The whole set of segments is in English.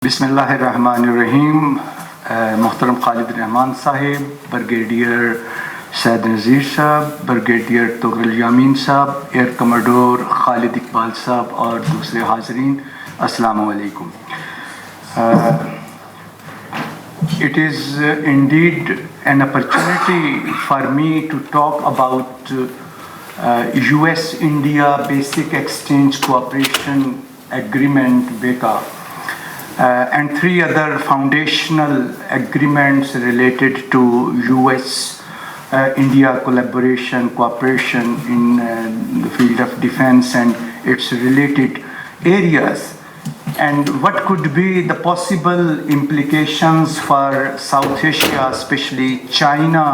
بسم اللہ الرحمن الرحیم. محترم خالد الرحمان صاحب, بریگیڈیئر سید نذیر صاحب, بریگیڈیئر طغرل یامین صاحب, ایئر کموڈور خالد اقبال صاحب اور دوسرے حاضرین, السلام علیکم. It is indeed an opportunity for me to talk about US-India Basic Exchange Cooperation Agreement, BECA, and three other foundational agreements related to US-India cooperation in the field of defense and its related areas, and what could be the possible implications for South Asia, especially China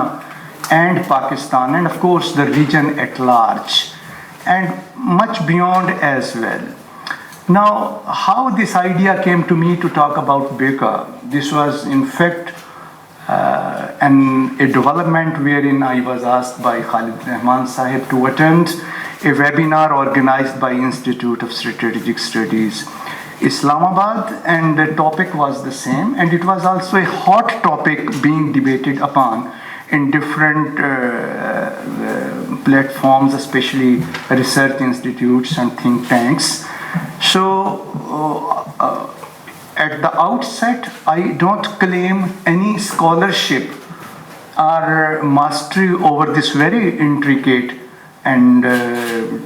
and Pakistan, and of course the region at large, and much beyond as well. Now, how this idea came to me to talk about BECA, this was in fact a development wherein I was asked by Khalid Rahman Sahib to attend a webinar organized by Institute of Strategic Studies, Islamabad, and the topic was the same, and it was also a hot topic being debated upon in different platforms, especially research institutes and think tanks. So at the outset, I don't claim any scholarship or mastery over this very intricate and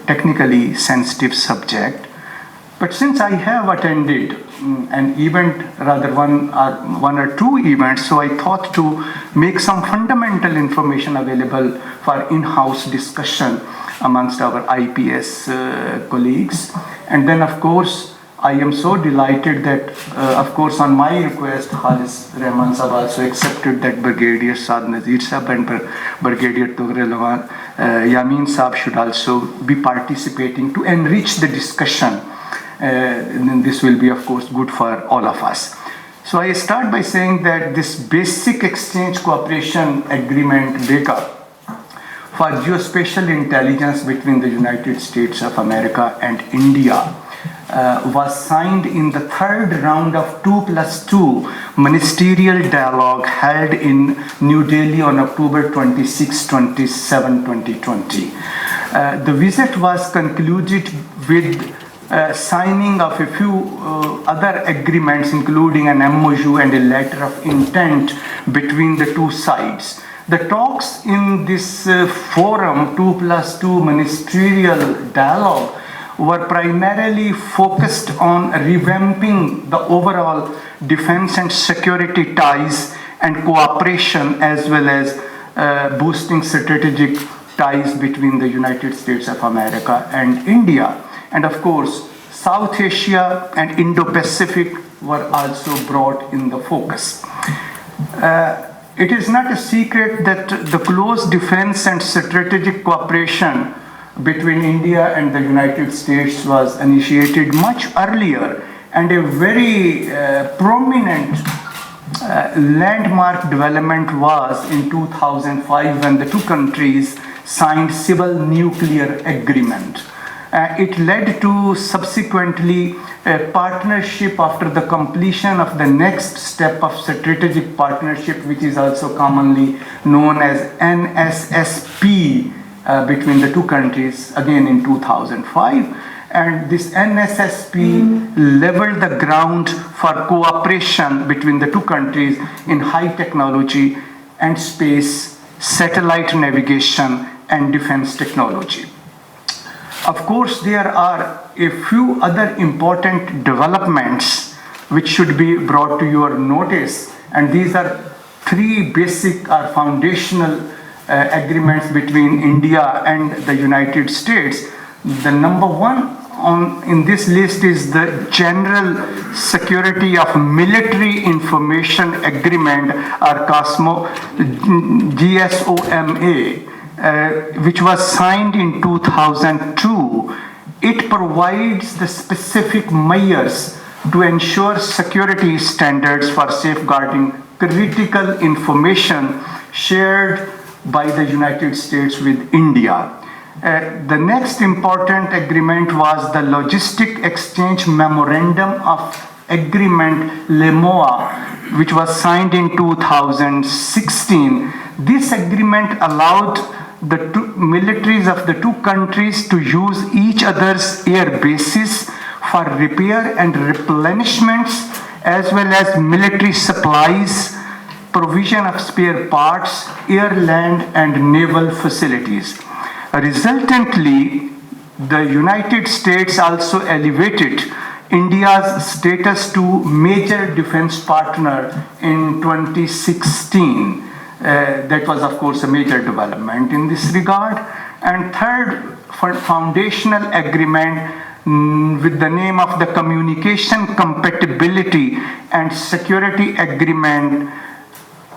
technically sensitive subject. But since I have attended an event, rather one or two events, so I thought to make some fundamental information available for in-house discussion amongst our IPS colleagues. And then, of course, I am so delighted that, of course, on my request, Khalid Rahman Sahib also accepted that Brigadier Saad Nazir Sahib and Brigadier Tughril Yamin Sahib should also be participating to enrich the discussion. And this will be, of course, good for all of us. So I start by saying that this Basic Exchange Cooperation Agreement, BECA, for geospatial intelligence between the United States of America and India was signed in the third round of 2+2 ministerial dialogue held in New Delhi on October 26, 27, 2020. The visit was concluded with signing of a few other agreements, including an MOU and a letter of intent between the two sides. The talks in this forum, 2+2 ministerial dialogue, were primarily focused on revamping the overall defense and security ties and cooperation, as well as boosting strategic ties between the United States of America and India. And of course, South Asia and Indo-Pacific were also brought in the focus. It is not a secret that the close defense and strategic cooperation between India and the United States was initiated much earlier, and a very prominent landmark development was in 2005 when the two countries signed civil nuclear agreement. It led to subsequently a partnership after the completion of the next step of strategic partnership, which is also commonly known as NSSP, between the two countries, again in 2005. And this NSSP leveled the ground for cooperation between the two countries in high technology and space, satellite navigation, and defense technology. Of course, there are a few other important developments which should be brought to your notice, and these are three basic or foundational agreements between India and the United States. The number one in this list is the General Security of Military Information Agreement, or GSOMA, which was signed in 2002. It provides the specific measures to ensure security standards for safeguarding critical information shared by the United States with India. The next important agreement was the Logistic Exchange Memorandum of agreement LEMOA, which was signed in 2016. This agreement allowed the militaries of the two countries to use each other's air bases for repair and replenishments, as well as military supplies, provision of spare parts, air, land, and naval facilities. Resultantly, the United States also elevated India's status to major defense partner in 2016. That was, of course, a major development in this regard. And third, foundational agreement with the name of the Communication Compatibility and Security Agreement,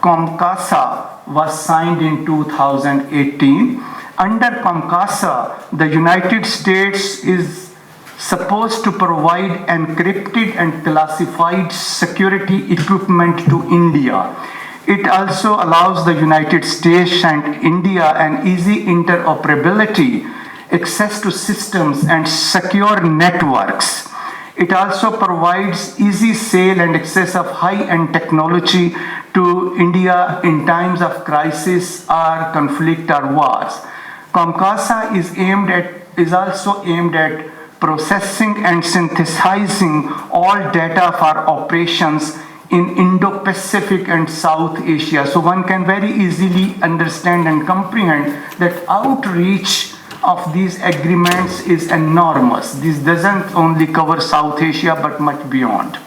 COMCASA, was signed in 2018. Under COMCASA, the United States is supposed to provide encrypted and classified security equipment to India. It also allows the United States and India an easy interoperability, access to systems, and secure networks. It also provides easy sale and access of high-end technology to India in times of crisis or conflict or wars. COMCASA is also aimed at processing and synthesizing all data for operations in Indo-Pacific and South Asia. So one can very easily understand and comprehend that outreach of these agreements is enormous. This doesn't only cover South Asia, but much beyond.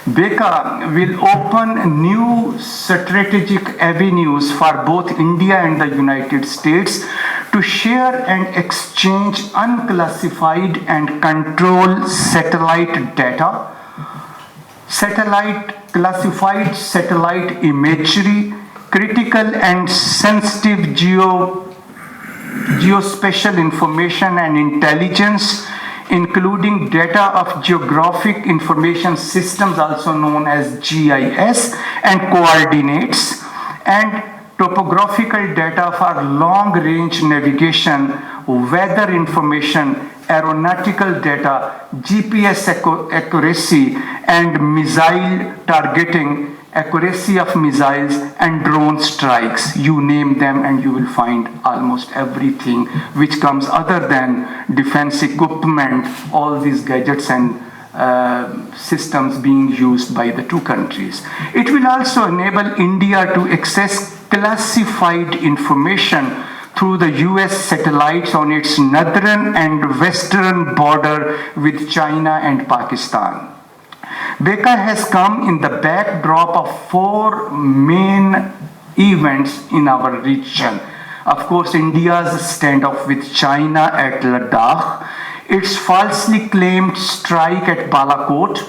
BECA will open new strategic avenues for both India and the United States to share and exchange unclassified and controlled satellite data, classified satellite imagery, critical and sensitive geospatial information and intelligence, including data of geographic information systems, also known as GIS, and coordinates, and topographical data for long-range navigation, weather information, aeronautical data, GPS accuracy, and missile targeting, accuracy of missiles, and drone strikes. You name them and you will find almost everything which comes other than defense equipment, all these gadgets and systems being used by the two countries. It will also enable India to access classified information through the US satellites on its northern and western border with China and Pakistan. BECA has come in the backdrop of four main events in our region. Of course, India's standoff with China at Ladakh, its falsely claimed strike at Balakot,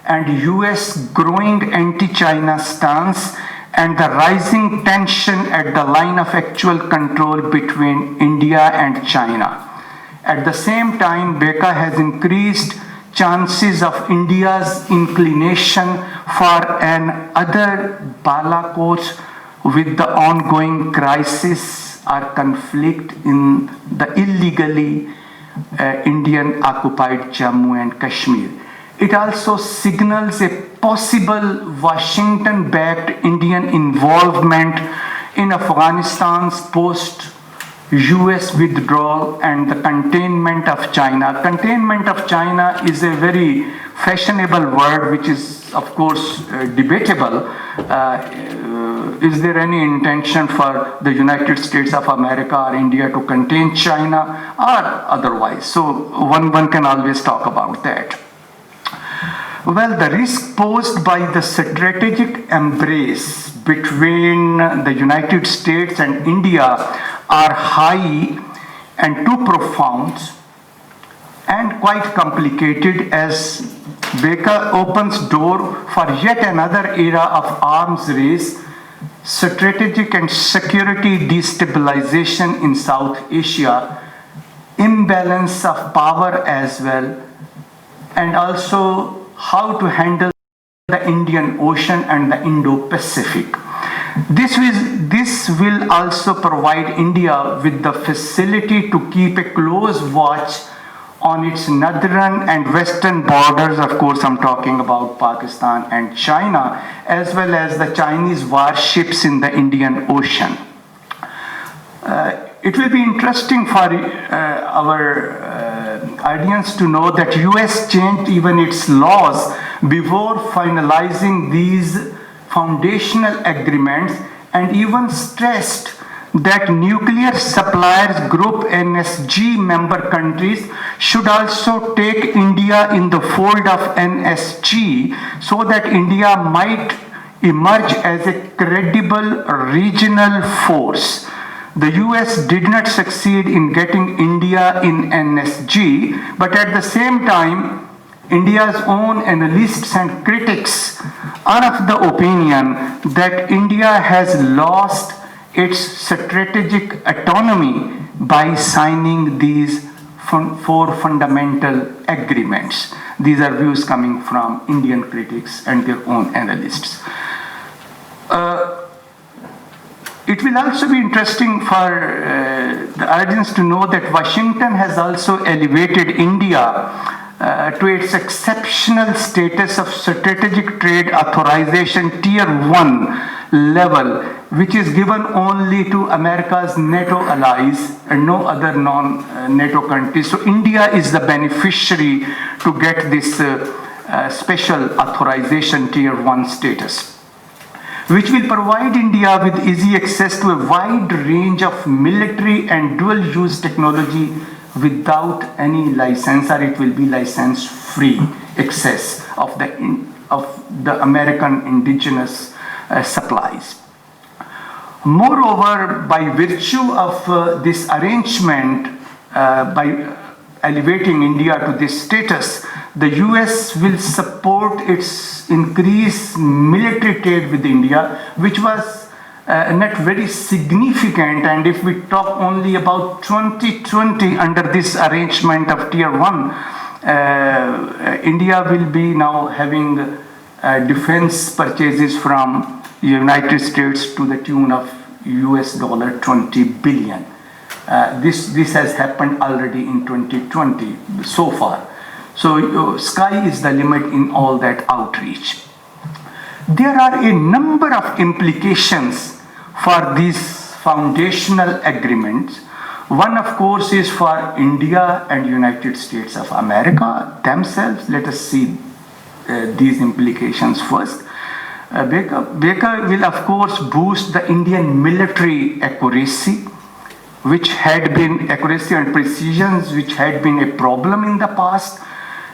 and US growing anti-China stance, and the rising tension at the line of actual control between India and China. At the same time, BECA has increased chances of India's inclination for another Balakot with the ongoing crisis or conflict in the illegally Indian occupied Jammu and Kashmir. It also signals a possible Washington-backed Indian involvement in Afghanistan's post-US withdrawal and the containment of China. Containment of China is a very fashionable word which is, of course, debatable. Is there any intention for the United States of America or India to contain China or otherwise? So one can always talk about that. Well, the risk posed by the strategic embrace between the United States and India are high and too profound and quite complicated, as BECA opens door for yet another era of arms race, strategic and security destabilization in South Asia, imbalance of power as well, and also how to handle the Indian Ocean and the Indo-Pacific. This will also provide India with the facility to keep a close watch on its northern and western borders. Of course, I'm talking about Pakistan and China, as well as the Chinese warships in the Indian Ocean. It will be interesting for our audience to know that US changed even its laws before finalizing these foundational agreements, and even stressed that nuclear suppliers group NSG member countries should also take India in the fold of NSG, so that India might emerge as a credible regional force. The US did not succeed in getting India in NSG, but at the same time, India's own analysts and critics are of the opinion that India has lost its strategic autonomy by signing these four fundamental agreements. These are views coming from Indian critics and their own analysts. It will also be interesting for the audience to know that Washington has also elevated India to its exceptional status of strategic trade authorization tier 1 level, which is given only to America's NATO allies and no other non-NATO countries. So India is the beneficiary to get this special authorization tier 1 status, which will provide India with easy access to a wide range of military and dual-use technology without any license, or it will be license-free access of the American indigenous supplies. Moreover, by virtue of this arrangement, by elevating India to this status, the US will support its increased military trade with India, which was not very significant. And if we talk only about 2020 under this arrangement of tier 1, India will be now having defense purchases from United States to the tune of US dollar 20 billion. This has happened already in 2020 so far. So sky is the limit in all that outreach. There are a number of implications for these foundational agreements. One, of course, is for India and United States of America themselves. Let us see these implications first. Baker will, of course, boost the Indian military accuracy, accuracy and precision, which had been a problem in the past.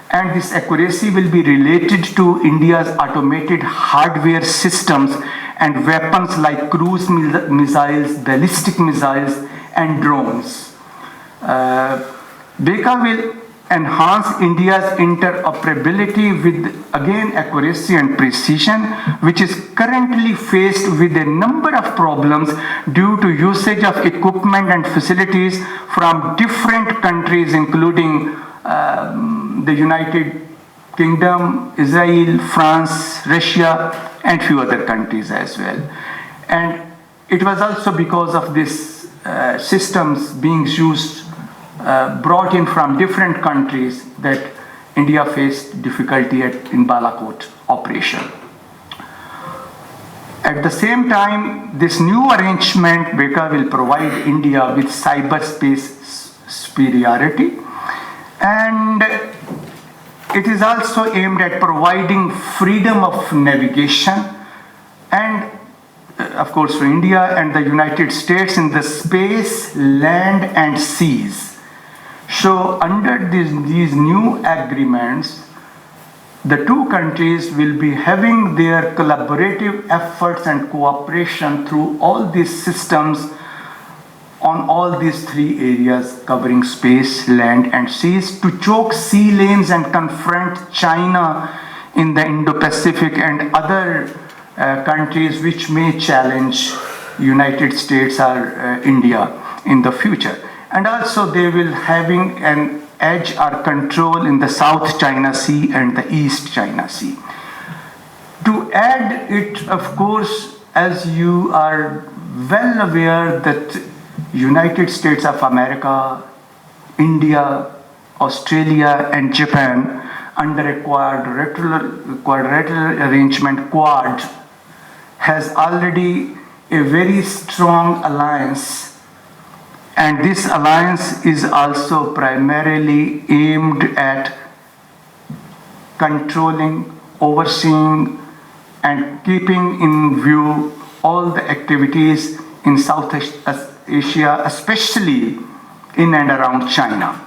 And this accuracy will be related to India's automated hardware systems and weapons like cruise missiles, ballistic missiles, and drones. Baker will enhance India's interoperability with, again, accuracy and precision, which is currently faced with a number of problems due to usage of equipment and facilities from different countries, including the United Kingdom, Israel, France, Russia, and few other countries as well. And it was also because of this systems being used, brought in from different countries, that India faced difficulty in Balakot operation. At the same time, this new arrangement, Baker, will provide India with cyberspace superiority, and it is also aimed at providing freedom of navigation and, of course, for India and the United States in the space, land, and seas. So under these new agreements, the two countries will be having their collaborative efforts and cooperation through all these systems on all these three areas covering space, land, and seas, to choke sea lanes and confront China in the Indo-Pacific and other countries which may challenge United States or India in the future. And also they will having an edge or control in the South China Sea and the East China Sea. To add it, of course, as you are well aware that United States of America, India, Australia and Japan under a quadrilateral arrangement, Quad, has already a very strong alliance, and this alliance is also primarily aimed at controlling, overseeing, and keeping in view all the activities in South Asia, especially in and around China.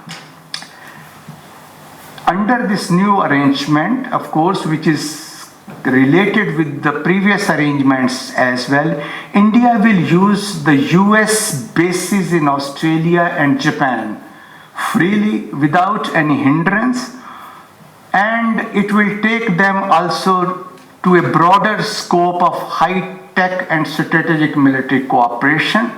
Under this new arrangement, of course, which is related with the previous arrangements as well, India will use the US bases in Australia and Japan freely without any hindrance, and it will take them also to a broader scope of high-tech and strategic military cooperation.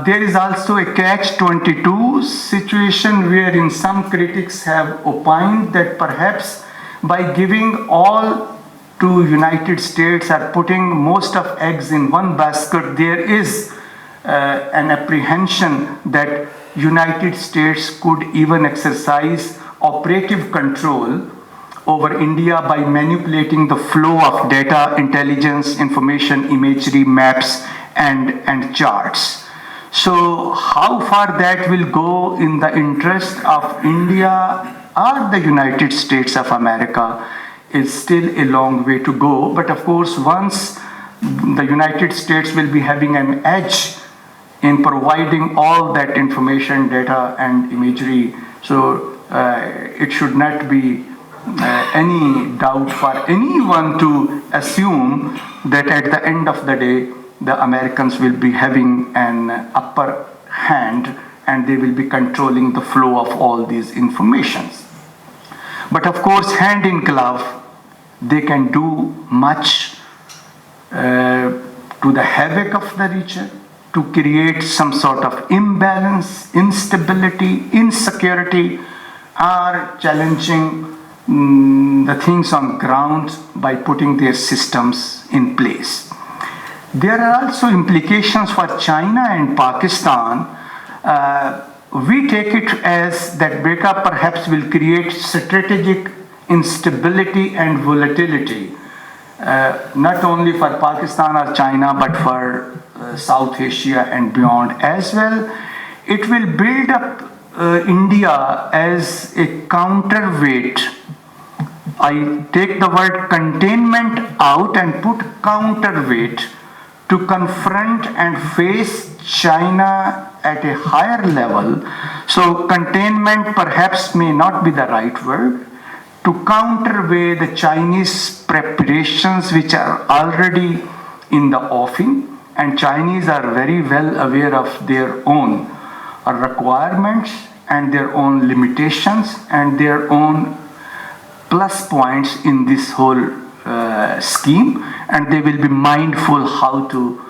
There is also a catch-22 situation wherein some critics have opined that perhaps by giving all to United States or putting most of eggs in one basket, there is an apprehension that United States could even exercise operative control over India by manipulating the flow of data, intelligence, information, imagery, maps, and charts. So how far that will go in the interest of India or the United States of America is still a long way to go. But of course, once the United States will be having an edge in providing all that information, data, and imagery, so it should not be any doubt for anyone to assume that at the end of the day, the Americans will be having an upper hand and they will be controlling the flow of all these informations. But of course, hand in glove, they can do much to the havoc of the region, to create some sort of imbalance, instability, insecurity, or challenging the things on ground by putting their systems in place. There are also implications for China and Pakistan. We take it as that breakup perhaps will create strategic instability and volatility, not only for Pakistan or China, but for South Asia and beyond as well. It will build up India as a counterweight. I take the word containment out and put counterweight to confront and face China at a higher level. So containment perhaps may not be the right word. To counterweigh the Chinese preparations which are already in the offing, and Chinese are very well aware of their own requirements and their own limitations and their own plus points in this whole scheme, and they will be mindful how to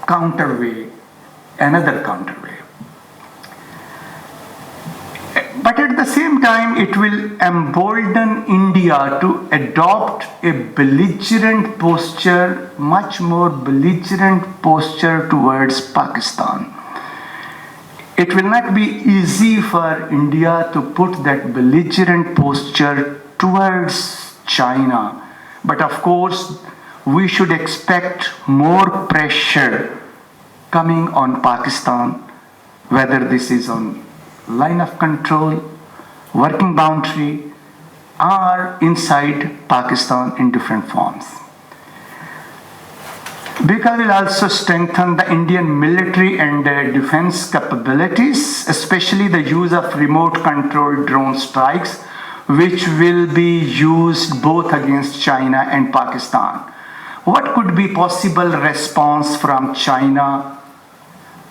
counterweigh another counterweigh. But at the same time, it will embolden India to adopt a belligerent posture, much more belligerent posture towards Pakistan. It will not be easy for India to put that belligerent posture towards China. But of course, we should expect more pressure coming on Pakistan, whether this is on line of control, working boundary, or inside Pakistan in different forms. BRICS will also strengthen the Indian military and defense capabilities, especially the use of remote controlled drone strikes, which will be used both against China and Pakistan. What could be possible response from China?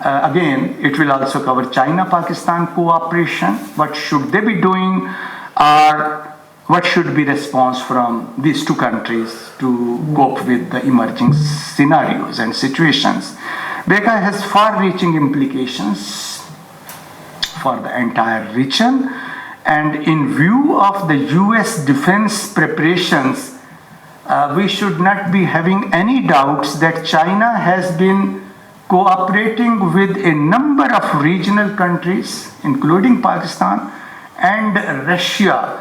Again, it will also cover China-Pakistan cooperation. What should they be doing, or what should be response from these two countries to cope with the emerging scenarios and situations? BECA has far-reaching implications for the entire region, and in view of the US defense preparations, we should not be having any doubts that China has been cooperating with a number of regional countries, including Pakistan and Russia.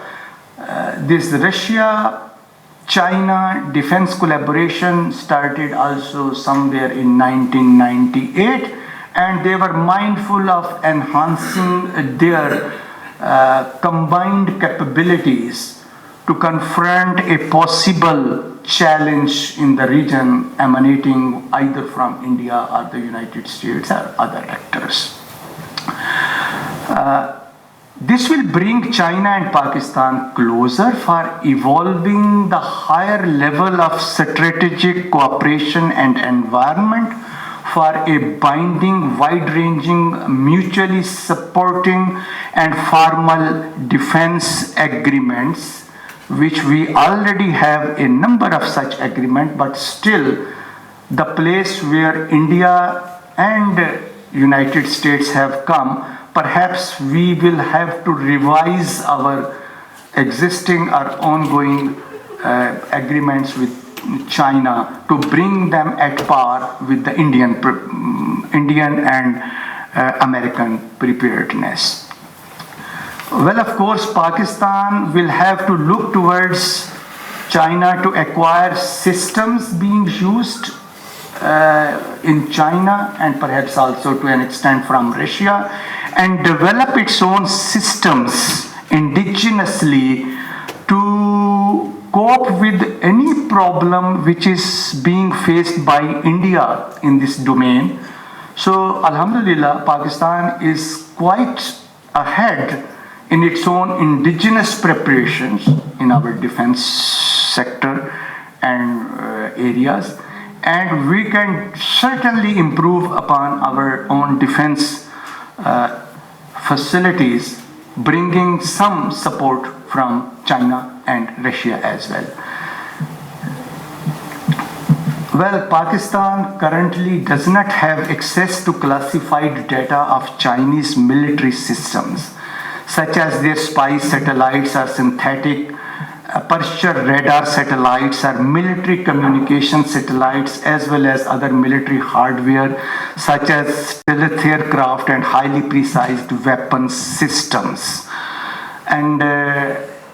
This Russia-China defense collaboration started also somewhere in 1998, and they were mindful of enhancing their combined capabilities to confront a possible challenge in the region emanating either from India or the United States or other actors. This will bring China and Pakistan closer for evolving the higher level of strategic cooperation and environment for a binding, wide-ranging, mutually supporting and formal defense agreements, which we already have a number of such agreements, but still the place where India and United States have come, perhaps we will have to revise our existing or ongoing agreements with China to bring them at par with the Indian and American preparedness. Well, of course, Pakistan will have to look towards China to acquire systems being used in China and perhaps also to an extent from Russia, and develop its own systems indigenously to cope with any problem which is being faced by India in this domain. So, Alhamdulillah, Pakistan is quite ahead in its own indigenous preparations in our defense sector and areas, and we can certainly improve upon our own defense facilities, bringing some support from China and Russia as well. Well, Pakistan currently does not have access to classified data of Chinese military systems, such as their spy satellites or synthetic aperture radar satellites or military communication satellites, as well as other military hardware such as stealth aircraft and highly precise weapons systems. And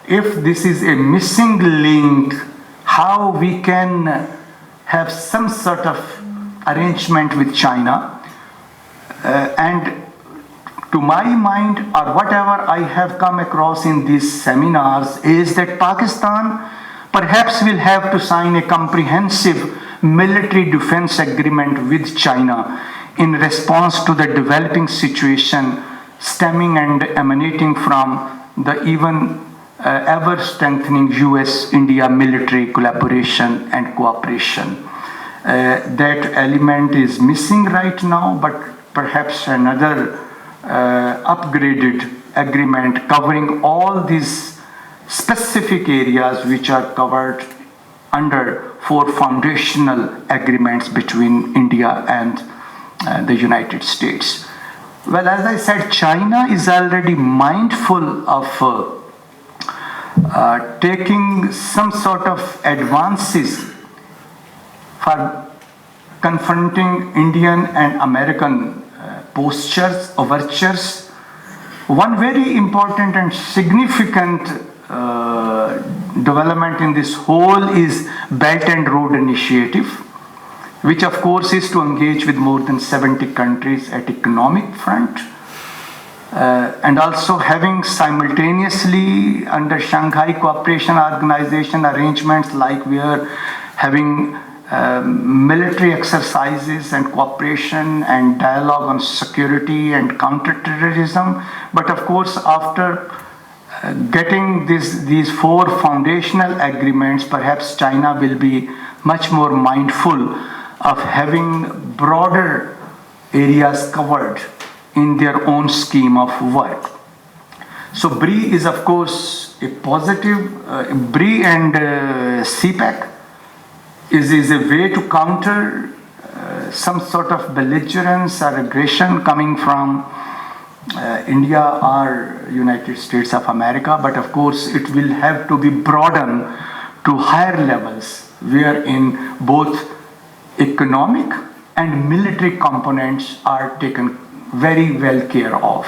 if this is a missing link, how we can have some sort of arrangement with China, and to my mind, or whatever I have come across in these seminars, is that Pakistan perhaps will have to sign a comprehensive military defense agreement with China in response to the developing situation stemming and emanating from the even ever strengthening US-India military collaboration and cooperation. That element is missing right now, but perhaps another upgraded agreement covering all these specific areas which are covered under 4 foundational agreements between India and the United States. Well, as I said, China is already mindful of taking some sort of advances for confronting Indian and American postures, overtures. One very important and significant development in this whole is Belt and Road Initiative, which of course is to engage with more than 70 countries at economic front, and also having simultaneously under Shanghai Cooperation Organization arrangements, like we are having military exercises and cooperation and dialogue on security and counterterrorism. But of course, after getting these 4 foundational agreements, perhaps China will be much more mindful of having broader areas covered in their own scheme of work. So BRI is of course a positive, BRI and CPEC is a way to counter some sort of belligerence or aggression coming from India or United States of America, but of course it will have to be broadened to higher levels, wherein both economic and military components are taken very well care of.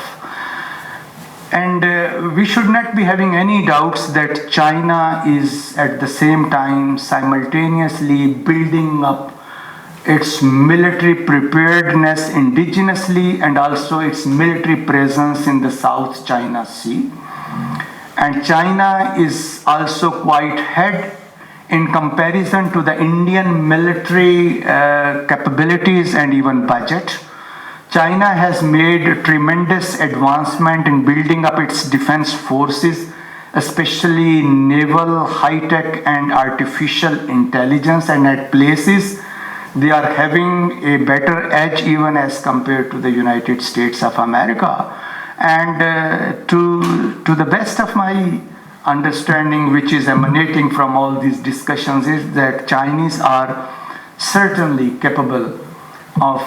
And we should not be having any doubts that China is at the same time simultaneously building up its military preparedness indigenously and also its military presence in the South China Sea. And China is also quite ahead in comparison to the Indian military capabilities and even budget. China has made tremendous advancement in building up its defense forces, especially naval, high-tech and artificial intelligence, and at places they are having a better edge even as compared to the United States of America. And to the best of my understanding, which is emanating from all these discussions, is that Chinese are certainly capable of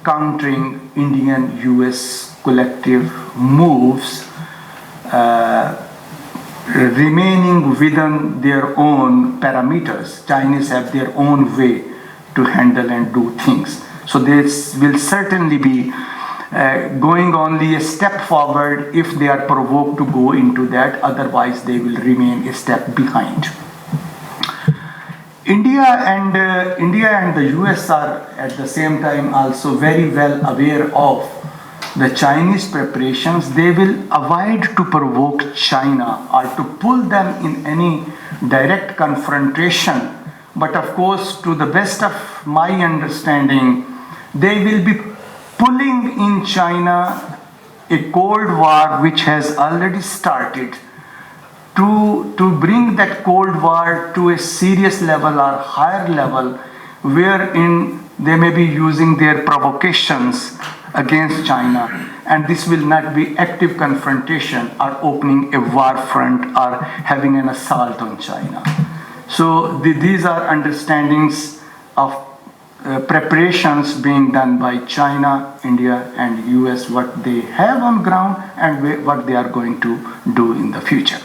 countering Indian-US collective moves, remaining within their own parameters. Chinese have their own way to handle and do things. So this will certainly be going only a step forward if they are provoked to go into that, otherwise they will remain a step behind. India and the US are at the same time also very well aware of the Chinese preparations. They will avoid to provoke China or to pull them in any direct confrontation. But of course, to the best of my understanding, they will be pulling in China a Cold War which has already started, to bring that Cold War to a serious level or higher level, wherein they may be using their provocations against China, and this will not be active confrontation or opening a war front or having an assault on China. So these are understandings of preparations being done by China, India and US, what they have on ground and what they are going to do in the future.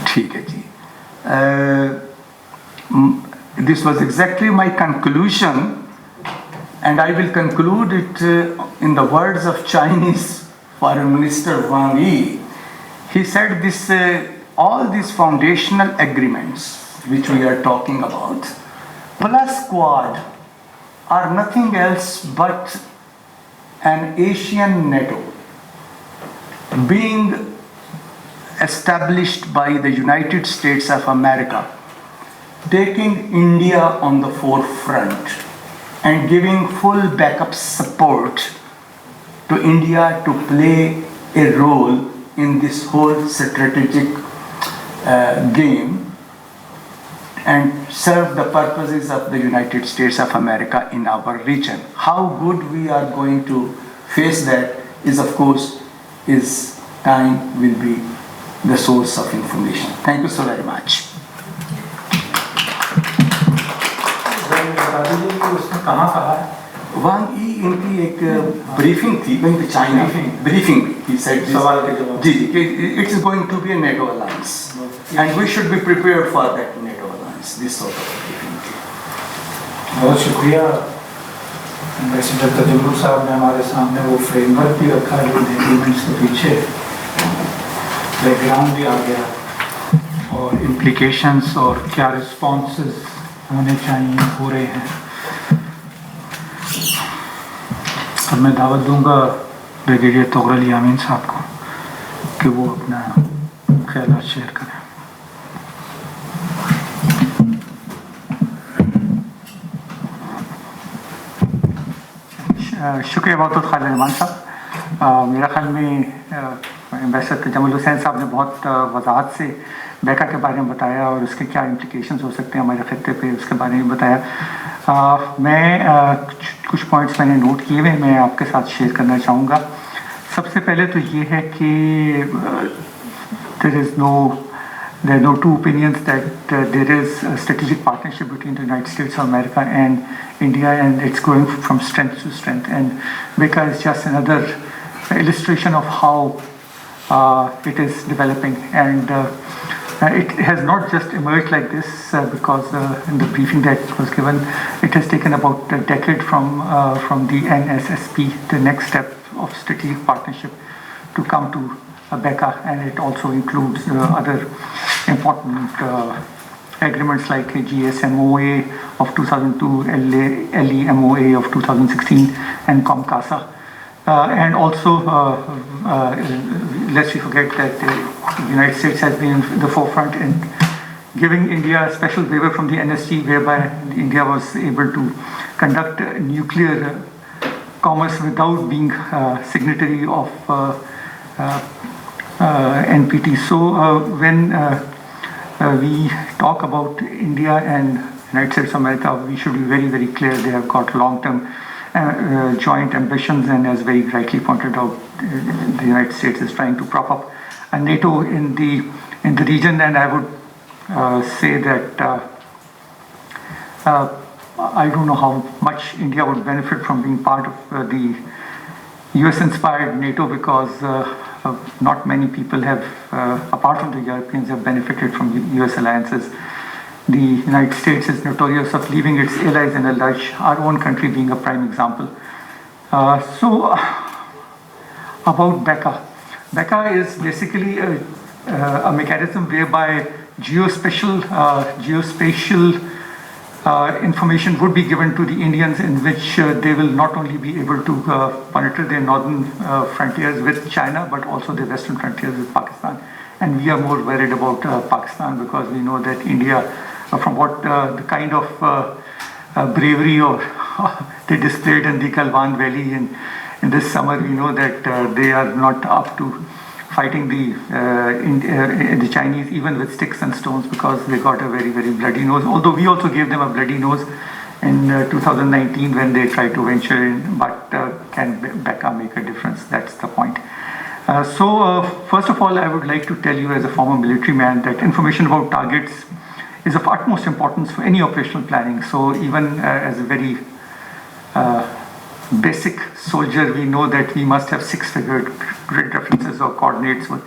ठीक है जी. This was exactly my conclusion, and I will conclude it in the words of Chinese Foreign Minister Wang Yi. He said this, all these foundational agreements which we are talking about, plus Quad, are nothing else but an Asian NATO being established by the United States of America, taking India on the forefront and giving full backup support to India to play a role in this whole strategic game and serve the purposes of the United States of America in our region. How good we are going to face that is, of course, time will be the source of information. Thank you so very much. Wang Yi इनकी एक briefing थी going to China. Briefing. He said this. It is going to be a NATO alliance, and we should be prepared for that NATO alliance. This sort of briefing थी. बहुत शुक्रिया ambassador तजुल्लुल साहब ने हमारे सामने वो फ्रेमवर्क भी रखा है, एग्रीमेंट्स के पीछे बैकग्राउंड भी आ गया और इम्प्लीकेशंस और क्या रिस्पॉन्सेस होने चाहिए हो रहे हैं. अब मैं दावत दूंगा ब्रिगेडियर तोगरल यामीन साहब को कि वो अपना ख्यालात शेयर करें. शुक्रिया बहुत बहुत खालिद रहमान साहब. मेरा ख्याल में एम्बेसडर तजम्मुल हुसैन साहब ने बहुत वजाहत से बैका के बारे में बताया और उसके क्या इम्प्लिकेशंस हो सकते हैं हमारे खत्ते पे, उसके बारे में बताया. मैं कुछ पॉइंट्स मैंने नोट किए हुए मैं आपके साथ शेयर करना चाहूँगा. सबसे पहले तो ये है कि there are no two opinions that there is a strategic partnership between the United States of America and India, and it's going from strength to strength. And BECA is just another illustration of how it is developing. And It has not just emerged like this because in the briefing that was given, it has taken about a decade from the NSSP, the next step of strategic partnership, to come to BECA, and it also includes other important agreements like GSMOA of 2002, LEMOA of 2016, and COMCASA. And also, lest we forget that the United States has been in the forefront in giving India a special waiver from the NSG, whereby India was able to conduct nuclear commerce without being signatory of NPT. So when we talk about India and United States of America, we should be very, very clear. They have got long-term joint ambitions, and as very rightly pointed out, the United States is trying to prop up a NATO in the region. And I would say that I don't know how much India would benefit from being part of the US-inspired NATO, because not many people have, apart from the Europeans, have benefited from US alliances. The United States is notorious of leaving its allies in a lurch, our own country being a prime example. So about BECA. BECA is basically a mechanism whereby geospatial information would be given to the Indians, in which they will not only be able to monitor their northern frontiers with China, but also their western frontiers with Pakistan. And we are more worried about Pakistan, because we know that India, from what the kind of bravery or they displayed in the Galwan Valley in this summer, we know that they are not up to fighting the Chinese, even with sticks and stones, because they got a very, very bloody nose. Although we also gave them a bloody nose in 2019 when they tried to venture in. But can BECA make a difference? That's the point. So first of all, I would like to tell you, as a former military man, that information about targets is of utmost importance for any operational planning. So even as a very basic soldier, we know that we must have six-figure grid references or coordinates with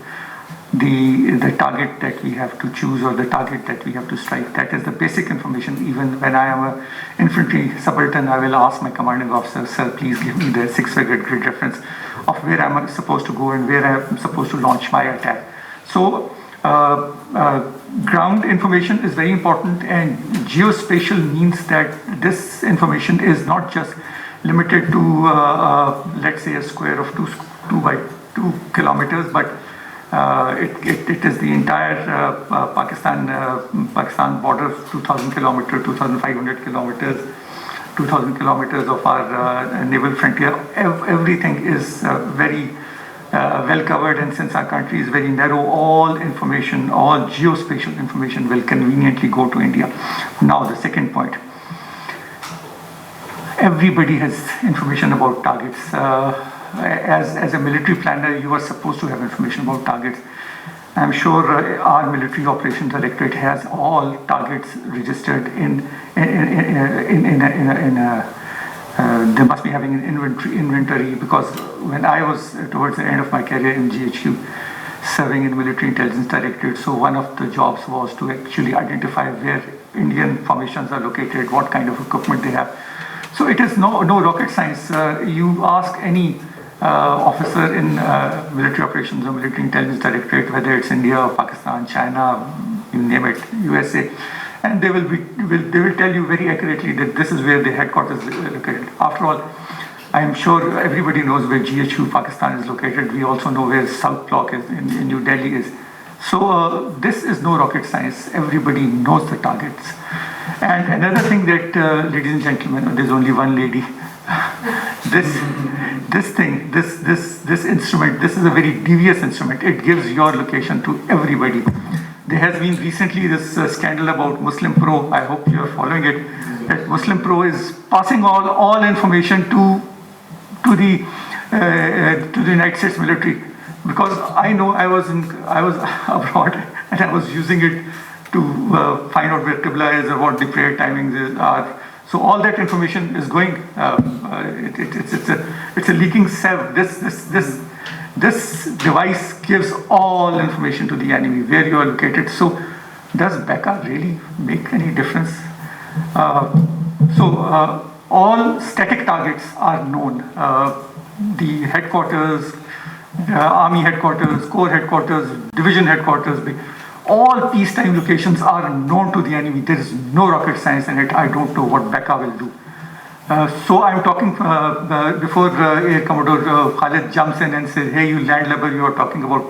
the target that we have to choose, or the target that we have to strike. That is the basic information. Even when I am an infantry subaltern, I will ask my commanding officer, sir, please give me the six-figure grid reference of where I'm supposed to go and where I'm supposed to launch my attack. So ground information is very important, and geospatial means that this information is not just limited to let's say a square of 2 by 2 kilometers, but it is the entire Pakistan border, 2,000 kilometers, 2,500 kilometers, 2,000 kilometers of our naval frontier. Everything is very well covered, and since our country is very narrow, all information, all geospatial information will conveniently go to India. Now the second point. Everybody has information about targets. As a military planner, you are supposed to have information about targets. I'm sure our military operations directorate has all targets registered they must be having an inventory, because when I was towards the end of my career in GHQ, serving in military intelligence directorate, so one of the jobs was to actually identify where Indian formations are located, what kind of equipment they have. So it is no rocket science. You ask any officer in military operations or military intelligence directorate, whether it's India or Pakistan, China, you name it, USA, and they will tell you very accurately that this is where the headquarters is located. After all, I'm sure everybody knows where GHQ Pakistan is located. We also know where South Block is in New Delhi is. So this is no rocket science. Everybody knows the targets. And another thing that, ladies and gentlemen, there's only one lady. This instrument, this is a very devious instrument. It gives your location to everybody. There has been recently this scandal about Muslim Pro. I hope you are following it. That Muslim Pro is passing all information to the United States military, because I know I was abroad and I was using it to find out where Qibla is or what the prayer timings are. So all that information is going. It's a leaking sieve. This device gives all information to the enemy where you are located. So does BECA really make any difference? All static targets are known. The headquarters, army headquarters, corps headquarters, division headquarters, all peacetime locations are known to the enemy. There is no rocket science in it. I don't know what BECA will do. So I'm talking before Air Commodore Khalid jumps in and says, hey, you land level, you are talking about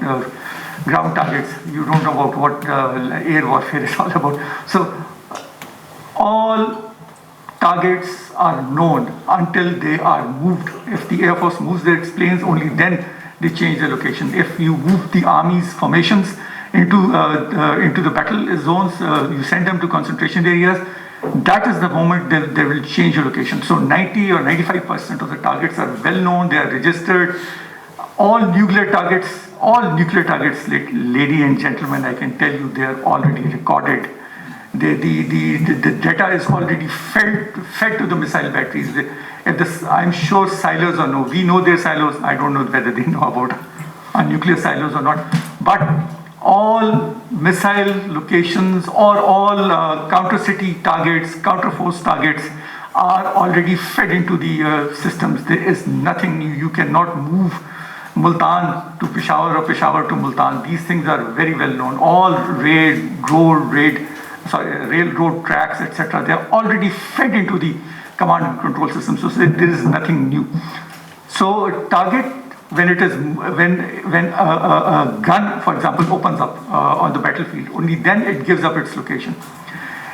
ground targets. You don't know about what air warfare is all about. So all targets are known until they are moved. If the Air Force moves their planes, only then they change their location. If you move the Army's formations into the battle zones, you send them to concentration areas, that is the moment they will change your location. So 90 or 95% of the targets are well known, they are registered. All nuclear targets, lady and gentlemen, I can tell you, they are already recorded. The data is already fed to the missile batteries. I'm sure silos or no, we know their silos. I don't know whether they know about our nuclear silos or not. But all missile locations or all counter-city targets, counter-force targets are already fed into the systems. There is nothing new. You cannot move Multan to Peshawar or Peshawar to Multan. These things are very well known. All railroad tracks, etc. They are already fed into the command and control system. So there is nothing new. So a target, when a gun, for example, opens up on the battlefield, only then it gives up its location.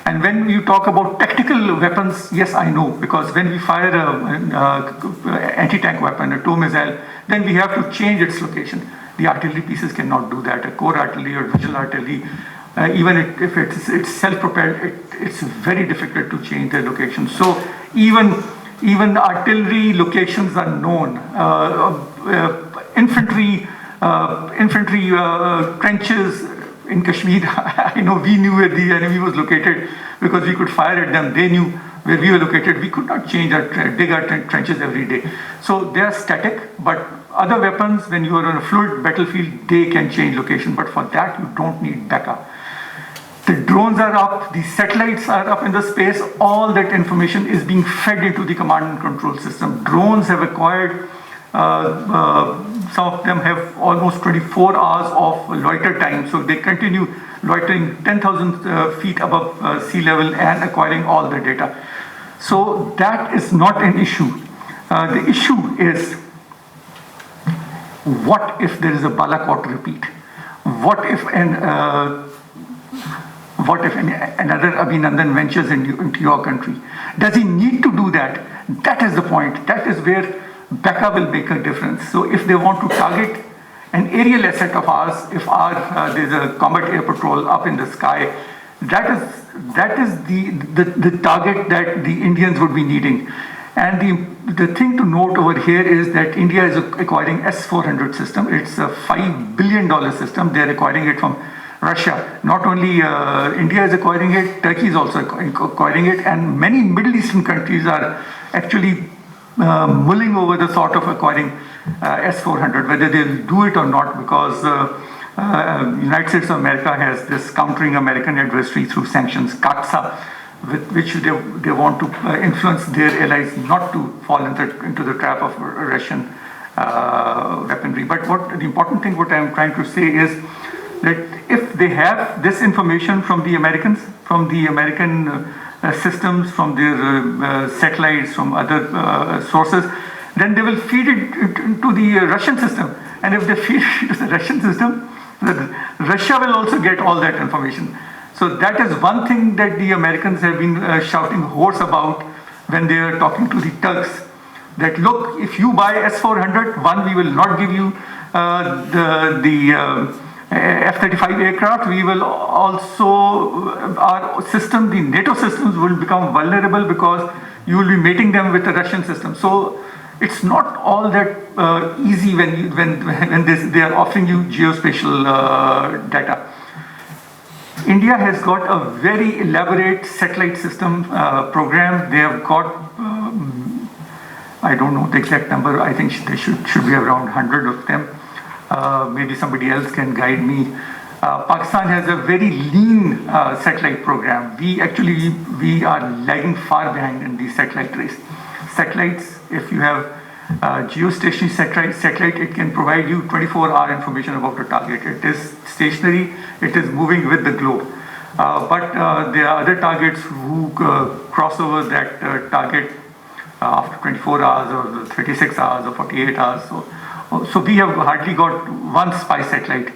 And when you talk about tactical weapons, yes, I know, because when we fire an anti-tank weapon, a tow missile, then we have to change its location. The artillery pieces cannot do that. A core artillery or visual artillery, even if it's self-propelled, it's very difficult to change their location. So even artillery locations are known. Infantry trenches in Kashmir, I know we knew where the enemy was located because we could fire at them. They knew where we were located. We could not dig our trenches every day. So they are static, but other weapons, when you are on a fluid battlefield, they can change location. But for that, you don't need BECA. The drones are up, the satellites are up in the space. All that information is being fed into the command and control system. Drones have acquired, some of them have almost 24 hours of loiter time. So they continue loitering 10,000 feet above sea level and acquiring all the data. So that is not an issue. The issue is, what if there is a Balakot repeat? What if another Abhinandan ventures into your country? Does he need to do that? That is the point. That is where BECA will make a difference. So if they want to target an aerial asset of ours, if there's a combat air patrol up in the sky, that is the target that the Indians would be needing. And the thing to note over here is that India is acquiring S-400 system. It's a $5 billion system. They're acquiring it from Russia. Not only India is acquiring it, Turkey is also acquiring it, and many Middle Eastern countries are actually mulling over the thought of acquiring S-400, whether they'll do it or not, because United States of America has this countering American adversary through sanctions, CAATSA, with which they want to influence their allies not to fall into the trap of Russian weaponry. But the important thing, what I'm trying to say is that if they have this information from the Americans, from the American systems, from their satellites, from other sources, then they will feed it into the Russian system. And if they feed it into the Russian system, Russia will also get all that information. So that is one thing that the Americans have been shouting hoarse about when they are talking to the Turks. That look, if you buy S-400, one, we will not give you the F-35 aircraft. We will also, our system, the NATO systems will become vulnerable because you will be mating them with the Russian system. So it's not all that easy when they are offering you geospatial data. India has got a very elaborate satellite system program. They have got, I don't know the exact number, I think they should be around 100 of them. maybe somebody else can guide me. Pakistan has a very lean satellite program. We are lagging far behind in the satellite race. Satellites, if you have geostationary satellite, it can provide you 24-hour information about the target. It is stationary, it is moving with the globe. But there are other targets who cross over that target after 24 hours or 36 hours or 48 hours. So we have hardly got one spy satellite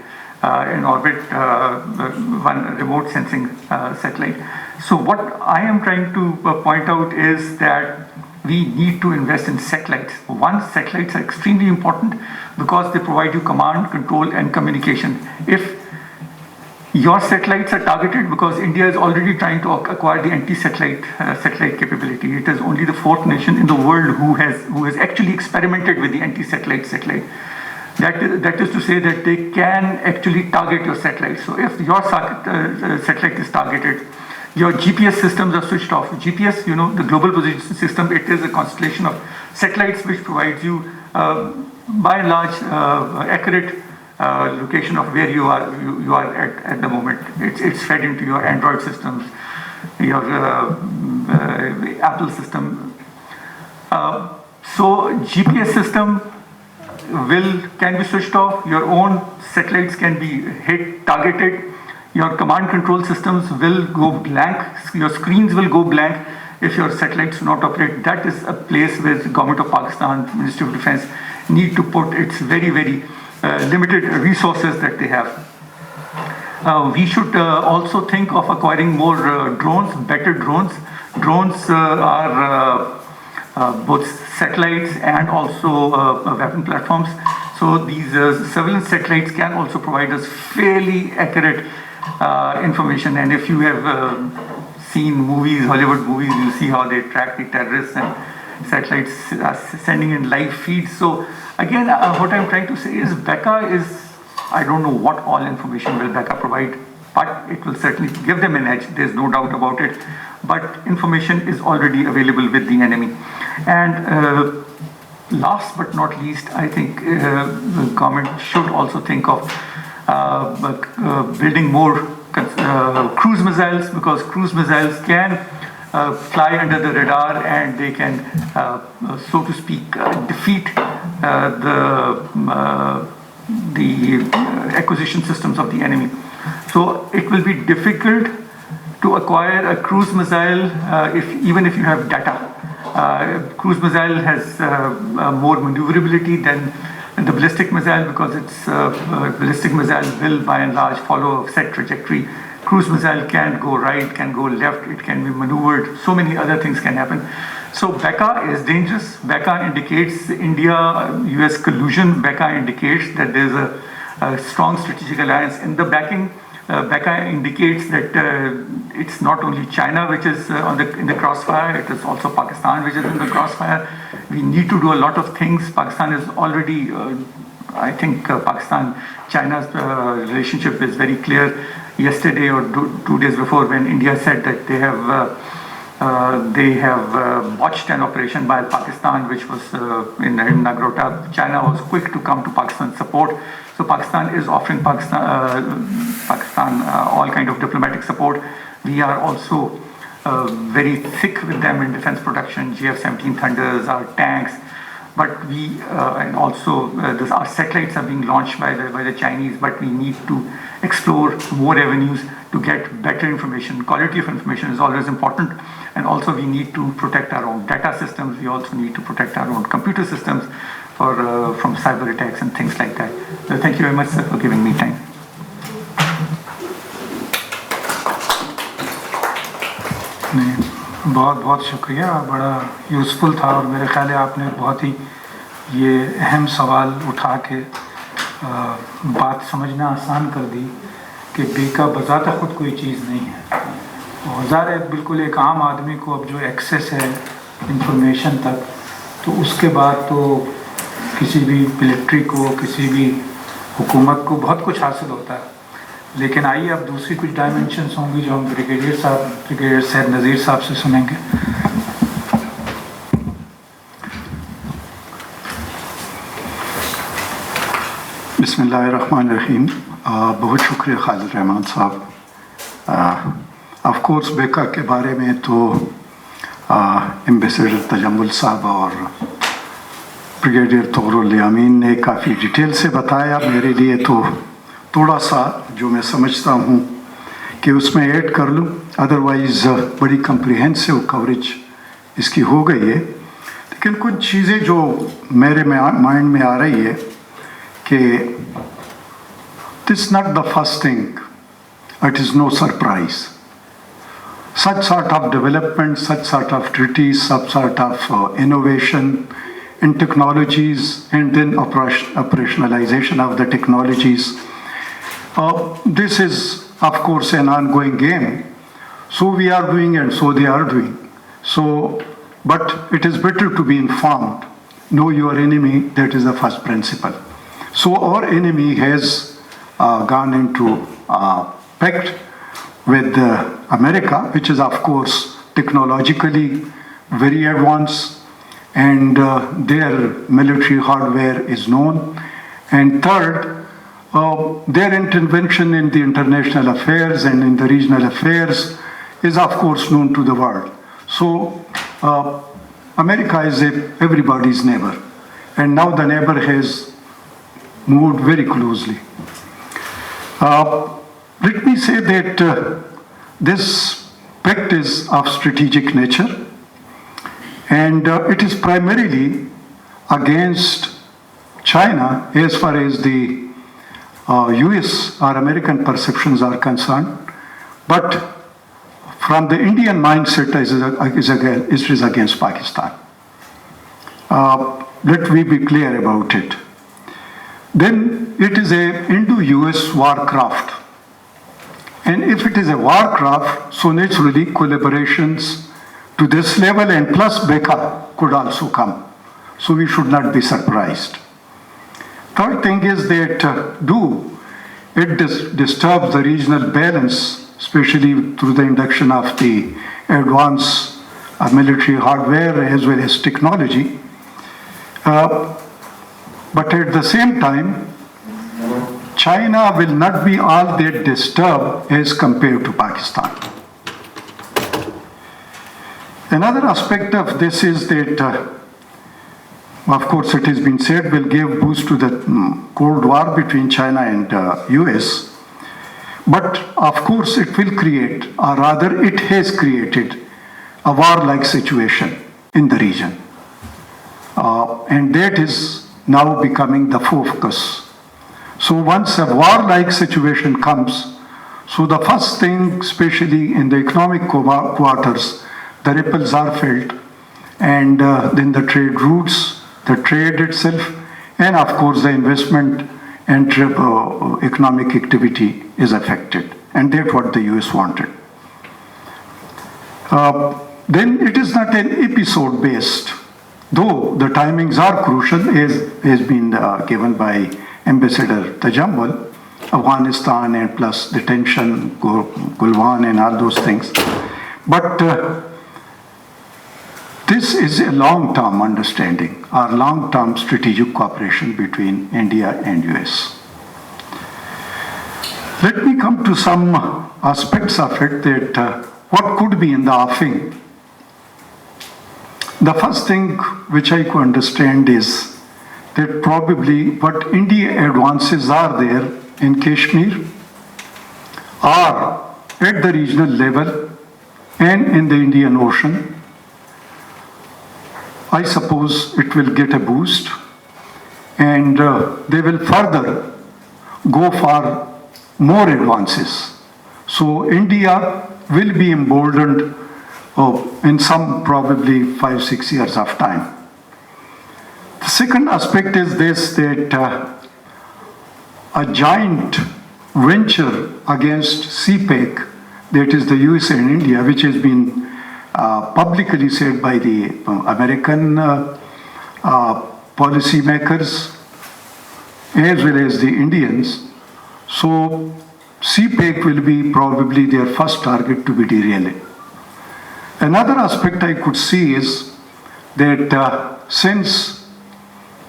in orbit, one remote sensing satellite. So what I am trying to point out is that we need to invest in satellites. One, satellites are extremely important because they provide you command, control, and communication. If your satellites are targeted, because India is already trying to acquire the anti-satellite satellite capability. It is only the fourth nation in the world who has actually experimented with the anti-satellite satellite. That is to say that they can actually target your satellite. So if your satellite is targeted, your GPS systems are switched off. GPS, the global position system, it is a constellation of satellites which provides you, by and large, accurate location of where you are at the moment. It's fed into your Android systems, your Apple system. So GPS system can be switched off. Your own satellites can be targeted. Your command control systems will go blank. Your screens will go blank if your satellites do not operate. That is a place where the government of Pakistan, Ministry of Defense, need to put its very, very limited resources that they have. We should also think of acquiring more drones, better drones. Drones are both satellites and also weapon platforms. So these surveillance satellites can also provide us fairly accurate information. And if you have seen movies, Hollywood movies, you see how they track the terrorists, and satellites are sending in live feeds. So again, what I'm trying to say is Becca I don't know what all information will Becca provide, but it will certainly give them an edge. There's no doubt about it. But information is already available with the enemy. And last but not least, I think the government should also think of building more cruise missiles, because cruise missiles can fly under the radar and they can, so to speak, defeat the acquisition systems of the enemy. So it will be difficult to acquire a cruise missile even if you have data. Cruise missile has more maneuverability than the ballistic missile, because its ballistic missile will by and large follow a set trajectory. Cruise missile can go right, can go left, it can be maneuvered, so many other things can happen. So Becca is dangerous. Becca indicates India-US collusion. Becca indicates that there's a strong strategic alliance in the backing. Becca indicates that it's not only China which is in the crossfire, it is also Pakistan which is in the crossfire. We need to do a lot of things. Pakistan is already, I think Pakistan-China's relationship is very clear. Yesterday or 2 days before, when India said that they have botched an operation by Pakistan which was in Nagrota, China was quick to come to Pakistan's support. So Pakistan is offering Pakistan all kind of diplomatic support. We are also very thick with them in defense production, GF-17 Thunders, our tanks, but and also our satellites are being launched by the Chinese, but we need to explore more avenues to get better information. Quality of information is always important, and also we need to protect our own data systems. We also need to protect our own computer systems from cyber attacks and things like that. So thank you very much, sir, for giving me time. बहुत बहुत शुक्रिया, बड़ा useful था, और मेरे ख्याल है आपने बहुत ही ये अहम सवाल उठा के बात समझना आसान कर दी कि बेका बज़ाता ख़ुद कोई चीज़ नहीं है, और ज़ाहिर है बिल्कुल एक आम आदमी को अब जो एक्सेस है इंफॉर्मेशन तक, तो उसके बाद तो किसी भी मिलिट्री को, किसी भी हुकूमत को बहुत कुछ हासिल होता है। लेकिन आइए अब दूसरी कुछ डायमेंशंस होंगी जो हम ब्रिगेडियर सैयद नज़ीर साहब से सुनेंगे। बिस्मिल्लाहिर्रहमानिर्रहीम। बहुत शुक्रिया खालिद रहमान साहब। ऑफ कोर्स बेका के बारे में तो एम्बेसडर तजम्मुल साहब और ब्रिगेडियर तौरुल यामीन ने काफ़ी डिटेल से बताया। मेरे लिए तो थोड़ा सा जो मैं समझता हूँ कि उसमें ऐड कर लूँ, अदरवाइज़ बड़ी कम्प्रिहेंसिव कवरेज इसकी हो गई है। लेकिन कुछ चीज़ें जो मेरे माइंड में आ रही है कि this not the first thing, it is no surprise. Such sort of development, such sort of treaties, such sort of innovation in technologies and then operationalization of the technologies. This is, of course, an ongoing game. So we are doing and so they are doing. So, but it is better to be informed. Know your enemy, that is the first principle. So our enemy has gone into pact with America, which is of course technologically very advanced, and their military hardware is known. And third, their intervention in the international affairs and in the regional affairs is of course known to the world. So America is everybody's neighbor, and now the neighbor has moved very closely. Let me say that this pact is of strategic nature, and it is primarily against China as far as the US or American perceptions are concerned, but from the Indian mindset it is against Pakistan. Let me be clear about it. Then it is a Indo-US warcraft. And if it is a warcraft, so naturally collaborations to this level and plus BECA could also come. So we should not be surprised. Third thing is that it disturbs the regional balance, especially through the induction of the advanced military hardware as well as technology. But at the same time, China will not be all that disturbed as compared to Pakistan. Another aspect of this is that, of course, it has been said, will give boost to the Cold War between China and US. But of course, it will create, or rather, it has created a war-like situation in the region, and that is now becoming the focus. So once a war-like situation comes, so the first thing, especially in the economic quarters, the ripples are felt, and then the trade routes, the trade itself, and of course the investment and economic activity is affected, and that's what the US wanted. Then it is not an episode based, though the timings are crucial, as has been given by Ambassador Tajammul, Afghanistan and plus detention, Gulwan and all those things. But this is a long-term understanding or long-term strategic cooperation between India and US. Let me come to some aspects of it that what could be in the offing. The first thing which I could understand is that probably what India advances are there in Kashmir are at the regional level and in the Indian Ocean. I suppose it will get a boost, and they will further go for more advances. So India will be emboldened in some probably 5-6 years of time. The second aspect is this, that a giant venture against CPEC, that is the US and India, which has been publicly said by the American policymakers as well as the Indians. So CPEC will be probably their first target to be derailed. Another aspect I could see is that since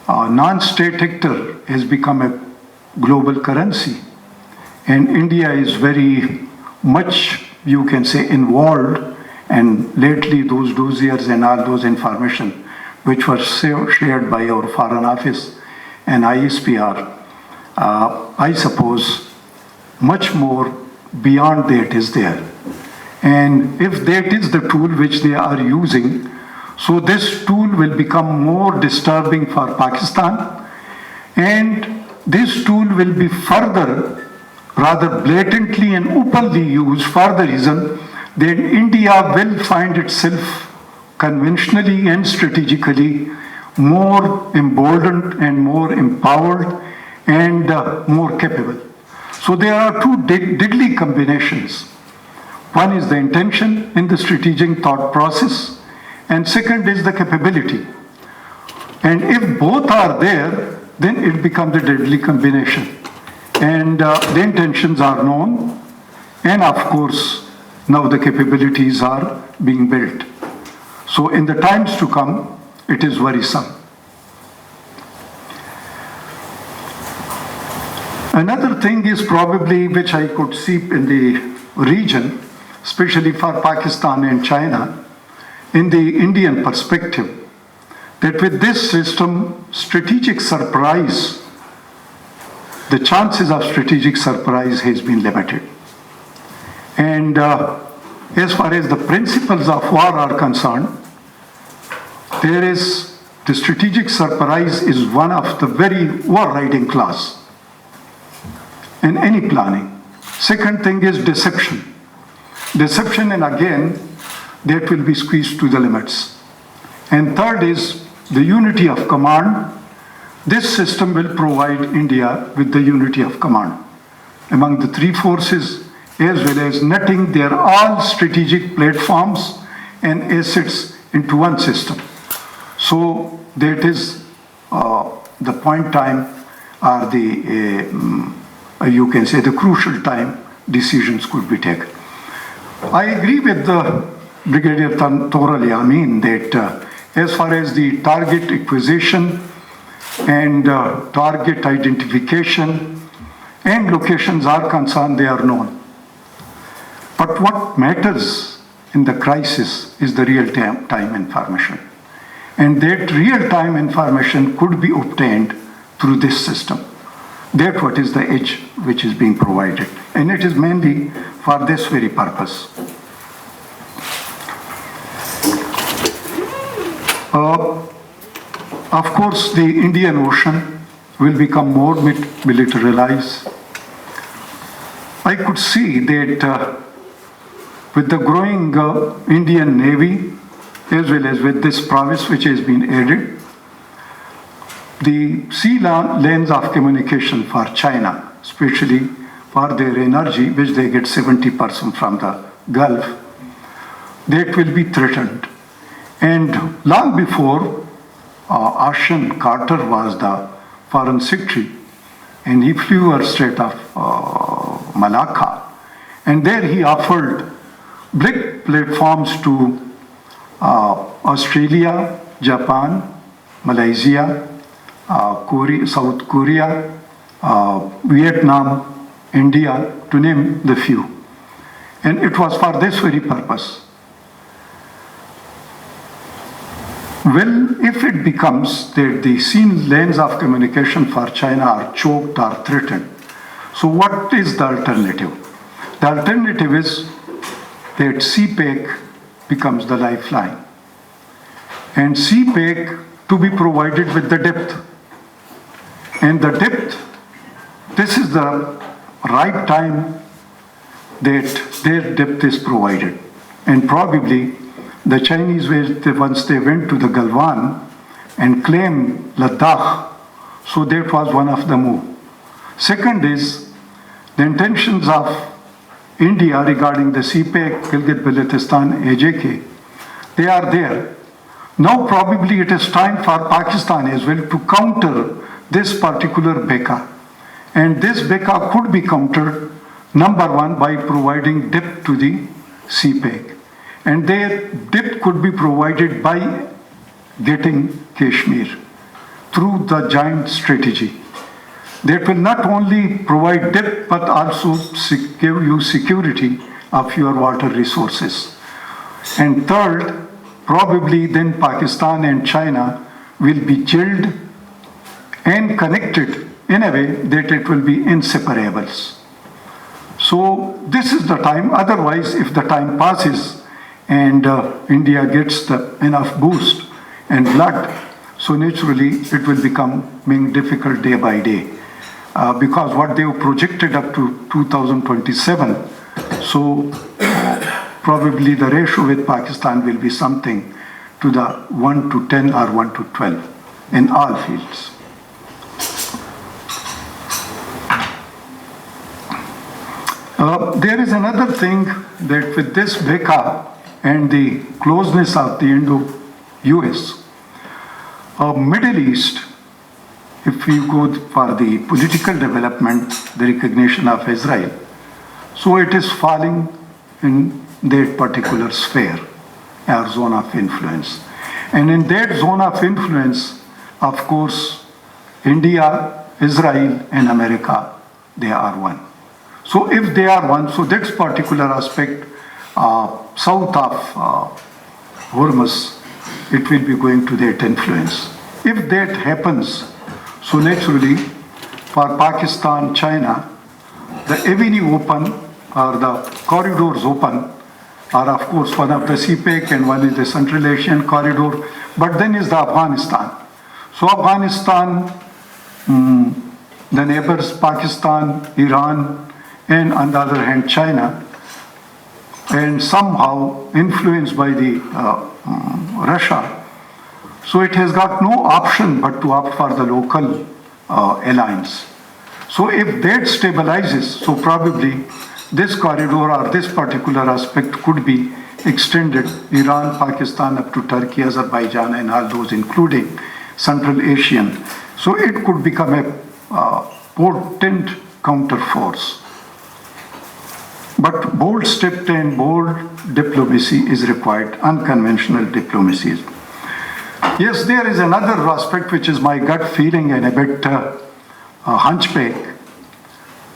non-state actor has become a global currency. And India is very much, you can say, involved. And lately, those dossiers and all those information which were shared by our Foreign Office and ISPR, I suppose much more beyond that is there. And if that is the tool which they are using, so this tool will become more disturbing for Pakistan, and this tool will be further, rather blatantly and openly used for the reason that India will find itself conventionally and strategically more emboldened and more empowered and more capable. So there are two deadly combinations. One is the intention in the strategic thought process, and second is the capability. And if both are there, then it becomes a deadly combination. And the intentions are known, and of course, now the capabilities are being built. So in the times to come, it is worrisome. Another thing is probably which I could see in the region, especially for Pakistan and China, in the Indian perspective, that with this system, strategic surprise, the chances of strategic surprise has been limited. And as far as the principles of war are concerned, the strategic surprise is one of the very overriding clause in any planning. Second thing is deception. Deception, and again, that will be squeezed to the limits. And third is the unity of command. This system will provide India with the unity of command among the three forces, as well as netting their all strategic platforms and assets into one system. So that is the point time, or the you can say the crucial time decisions could be taken. I agree with the Brigadier Toral Yamin that as far as the target acquisition and target identification and locations are concerned, they are known. But what matters in the crisis is the real-time information. And that real-time information could be obtained through this system. That's what is the edge which is being provided. And it is mainly for this very purpose. Of course, the Indian Ocean will become more militarized. I could see that with the growing Indian Navy, as well as with this province which has been added, the sea lanes of communication for China, especially for their energy, which they get 70% from the Gulf, that will be threatened. And long before Ashton Carter was the foreign secretary, and he flew over Strait of Malacca, and there he offered big platforms to Australia, Japan, Malaysia, South Korea, Vietnam, India, to name the few. And it was for this very purpose. Well, if it becomes that the sea lanes of communication for China are choked or threatened, so what is the alternative? The alternative is that CPEC becomes the lifeline. And CPEC to be provided with the depth. And the depth, this is the right time that their depth is provided. And probably the Chinese, once they went to the Galwan and claimed Ladakh, so that was one of the move. Second is the intentions of India regarding the CPEC, Gilgit-Baltistan, AJK, they are there. Now probably it is time for Pakistan as well to counter this particular BECA. And this BECA could be countered, number one, by providing depth to the CPEC. And their depth could be provided by getting Kashmir through the joint strategy. that will not only provide depth but also give you security of your water resources. And third, probably then Pakistan and China will be gelled and connected in a way that it will be inseparables. So this is the time. Otherwise, if the time passes and India gets enough boost and blood, so naturally it will become being difficult day by day. Because what they have projected up to 2027, so probably the ratio with Pakistan will be something to the 1 to 10 or 1 to 12 in all fields. There is another thing that with this BECA and the closeness of the Indo-US, Middle East, if we go for the political development, the recognition of Israel, so it is falling in that particular sphere or zone of influence. And in that zone of influence, of course, India, Israel, and America, they are one. So if they are one, so that particular aspect, south of Hormuz, it will be going to that influence. If that happens, so naturally, for Pakistan, China, the avenue open or the corridors open are of course one of the CPEC and one is the Central Asian corridor, but then is the Afghanistan. So Afghanistan, the neighbors Pakistan, Iran, and on the other hand China, and somehow influenced by the Russia. So it has got no option but to opt for the local alliance. So if that stabilizes, so probably this corridor or this particular aspect could be extended, Iran, Pakistan up to Turkey, Azerbaijan and all those including Central Asian. So it could become a potent counterforce. But bold step and bold diplomacy is required, unconventional diplomacy. Yes, there is another aspect which is my gut feeling and a bit hunchback,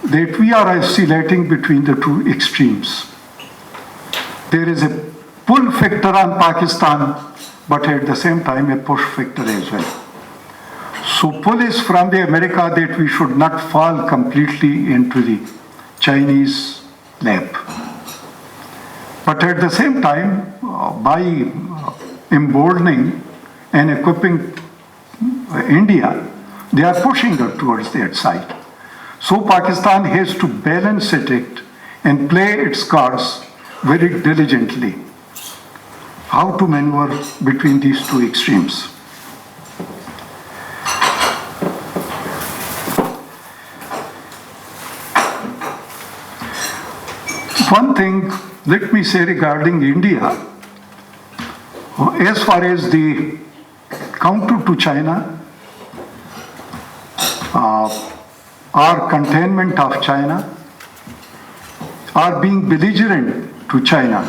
that we are oscillating between the two extremes. There is a pull factor on Pakistan, but at the same time a push factor as well. So pull is from the America that we should not fall completely into the Chinese lap. But at the same time, by emboldening and equipping India, they are pushing her towards that side. So Pakistan has to balance it and play its cards very diligently. How to maneuver between these two extremes. One thing, let me say regarding India, as far as the counter to China, or containment of China, or being belligerent to China,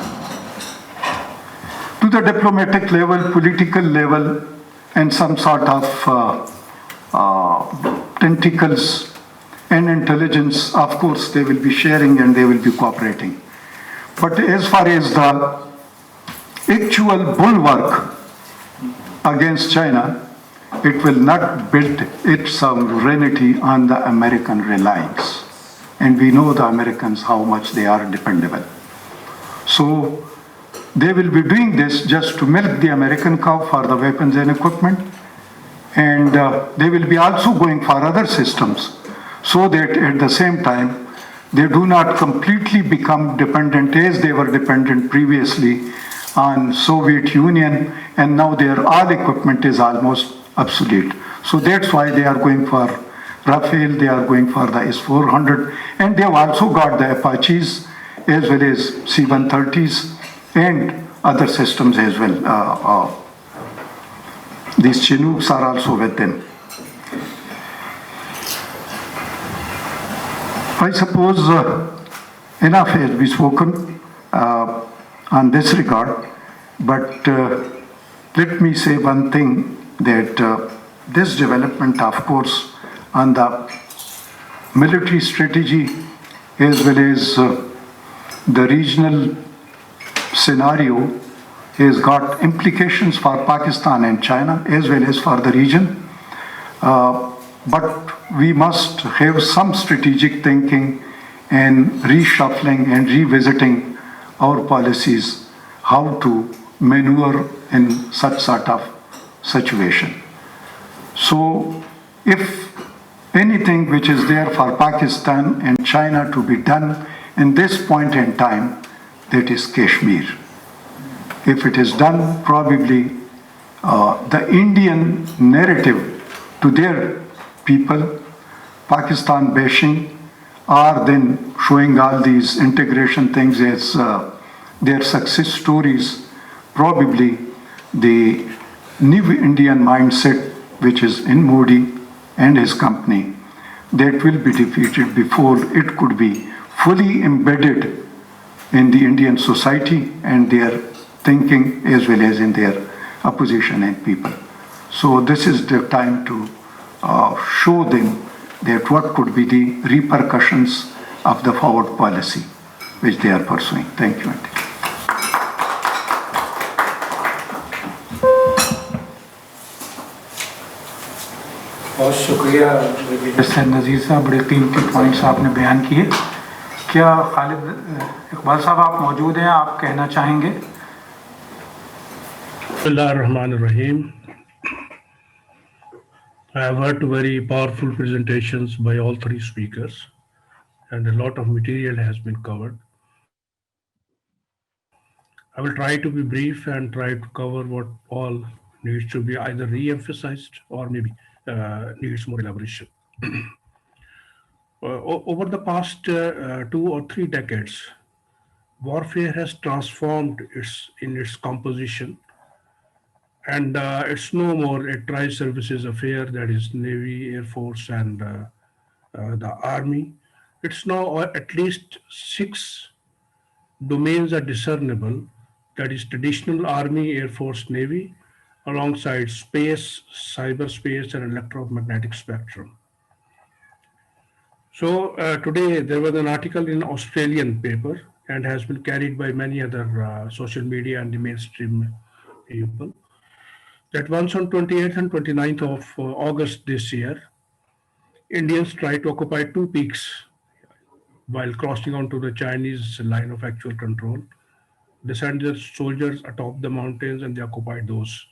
to the diplomatic level, political level, and some sort of tentacles and intelligence, of course, they will be sharing and they will be cooperating. But as far as the actual bulwark against China, it will not build its sovereignty on the American reliance. And we know the Americans, how much they are dependable. So they will be doing this just to milk the American cow for the weapons and equipment. And they will be also going for other systems, so that at the same time, they do not completely become dependent as they were dependent previously on Soviet Union, and now their all equipment is almost obsolete. So that's why they are going for Rafale, they are going for the S-400, and they have also got the Apaches as well as C-130s and other systems as well. These Chinooks are also with them. I suppose enough has been spoken on this regard, but let me say one thing, that this development, of course, on the military strategy as well as the regional scenario has got implications for Pakistan and China as well as for the region. But we must have some strategic thinking and reshuffling and revisiting our policies, how to maneuver in such sort of situation. So if anything which is there for Pakistan and China to be done in this point in time, that is Kashmir. If it is done, probably the Indian narrative to their people, Pakistan bashing, are then showing all these integration things as their success stories. Probably the new Indian mindset, which is in Modi and his company, that will be defeated before it could be fully embedded in the Indian society and their thinking as well as in their opposition and people. So this is the time to show them that what could be the repercussions of the forward policy which they are pursuing. Thank you. बहुत शुक्रिया सैयद नज़ीर साहब, बड़े कीमती points आपने बयान किए। क्या खालिद इकबाल साहब आप मौजूद हैं, आप कहना चाहेंगे? Bismillahirrahmanirrahim. I have heard very powerful presentations by all three speakers, and a lot of material has been covered. I will try to be brief and try to cover what all needs to be either re-emphasized or maybe needs more elaboration. Over the past 2 or 3 decades, warfare has transformed in its composition, and it's no more a tri-services affair, that is Navy, Air Force, and the Army. It's now at least 6 domains are discernible, that is traditional Army, Air Force, Navy, alongside space, cyberspace, and electromagnetic spectrum. So today there was an article in Australian paper and has been carried by many other social media and the mainstream people, that once on 28th and 29th of August this year, Indians tried to occupy 2 peaks while crossing onto the Chinese line of actual control. They sent their soldiers atop the mountains and they occupied those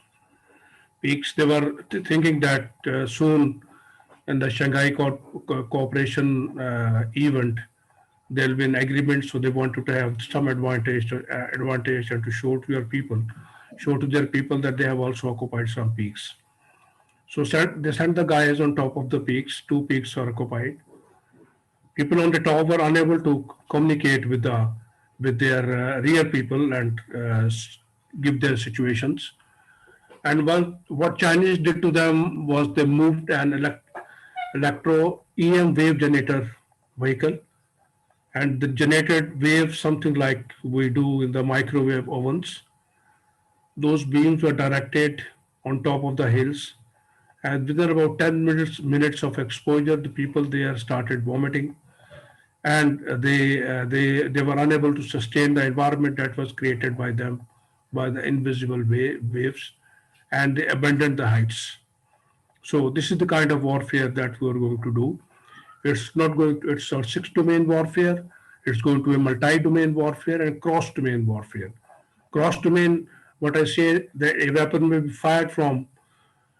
peaks. They were thinking that soon in the Shanghai Cooperation event, there will be an agreement, so they wanted to have some advantage and to show to their people that they have also occupied some peaks. So they sent the guys on top of the peaks. 2 peaks are occupied. People on the top were unable to communicate with their rear people and give their situations. And what Chinese did to them was they moved an electro EM wave generator vehicle, and the generated waves, something like we do in the microwave ovens. Those beams were directed on top of the hills, and within about 10 minutes of exposure, the people there started vomiting, and they were unable to sustain the environment that was created by them by the invisible waves, and they abandoned the heights. So this is the kind of warfare that we are going to do. It's not going to, it's a 6-domain warfare. It's going to be multi-domain warfare and cross-domain warfare. Cross-domain, what I say, that a weapon may be fired from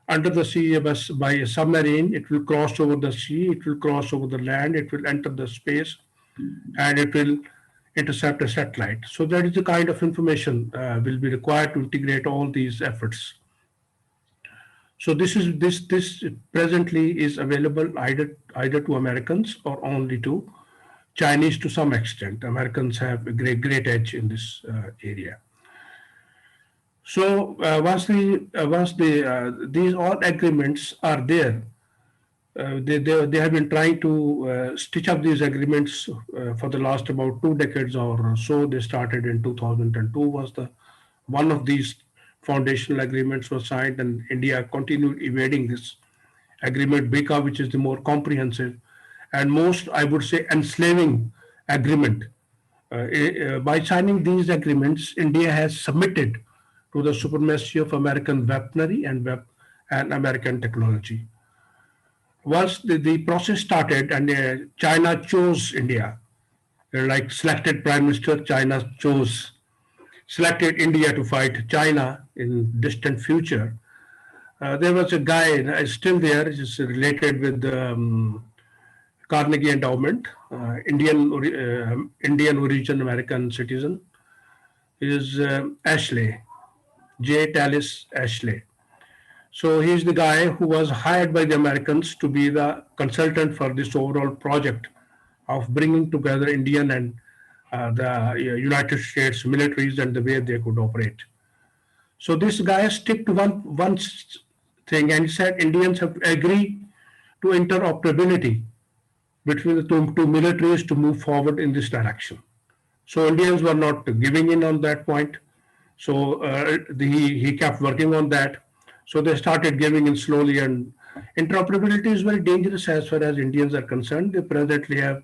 under the sea by a submarine. It will cross over the sea, it will cross over the land, it will enter the space, and it will intercept a satellite. So that is the kind of information will be required to integrate all these efforts. So this presently is available either to Americans or only to Chinese to some extent. Americans have a great edge in this area. So once these all agreements are there, they have been trying to stitch up these agreements for the last about 2 decades or so. They started in 2002 was one of these foundational agreements was signed, and India continued evading this agreement, BICA, which is the more comprehensive and most, I would say, enslaving agreement. By signing these agreements, India has submitted to the supremacy of American weaponry and American technology. Once the process started and China chose India, like selected Prime Minister, China selected India to fight China in distant future. There was a guy, still there, is related with Carnegie Endowment, Indian origin American citizen, is Ashley, J. Tallis Ashley. So he's the guy who was hired by the Americans to be the consultant for this overall project of bringing together Indian and the United States militaries and the way they could operate. So this guy stick to one thing, and he said Indians have to agree to interoperability between the two militaries to move forward in this direction. So Indians were not giving in on that point. So he kept working on that. So they started giving in slowly, and interoperability is very dangerous as far as Indians are concerned. They presently have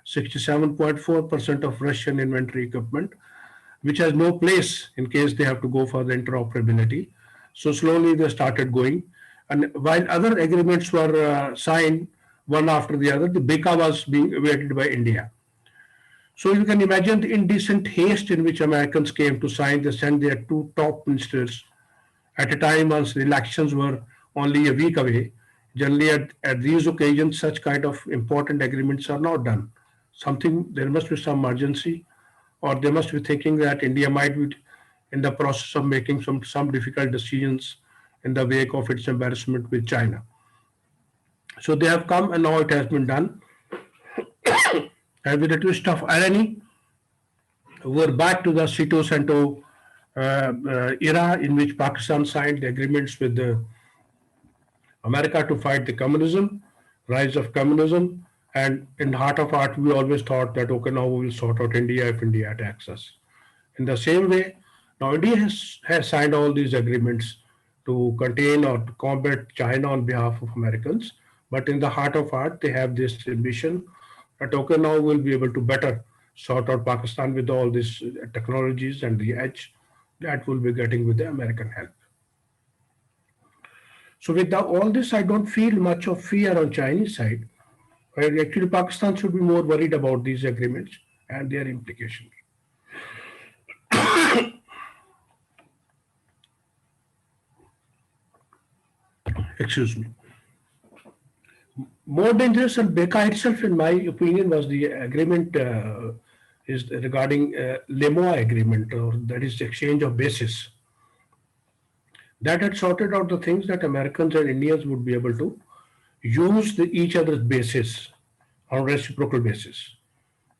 67.4% of Russian inventory equipment, which has no place in case they have to go for the interoperability. So slowly they started going. And while other agreements were signed one after the other, the BICA was being awaited by India. So you can imagine the indecent haste in which Americans came to sign. They sent their two top ministers at a time once the elections were only a week away. Generally at these occasions, such kind of important agreements are not done. There must be some urgency, or they must be thinking that India might be in the process of making some difficult decisions in the wake of its embarrassment with China. So they have come, and now it has been done. And with a twist of irony, we're back to the Sito-Sento era in which Pakistan signed the agreements with America to fight the communism, rise of communism, and in heart of heart, we always thought that, okay, now we will sort out India if India attacks us. In the same way, now India has signed all these agreements to contain or to combat China on behalf of Americans, but in the heart of heart, they have this ambition that, okay, now we'll be able to better sort out Pakistan with all these technologies and the edge that we'll be getting with the American help. So with all this, I don't feel much of fear on Chinese side. Actually, Pakistan should be more worried about these agreements and their implications. Excuse me. More dangerous than BICA itself, in my opinion, was the agreement is regarding LEMOA agreement, or that is the exchange of bases. That had sorted out the things that Americans and Indians would be able to use each other's bases on reciprocal basis.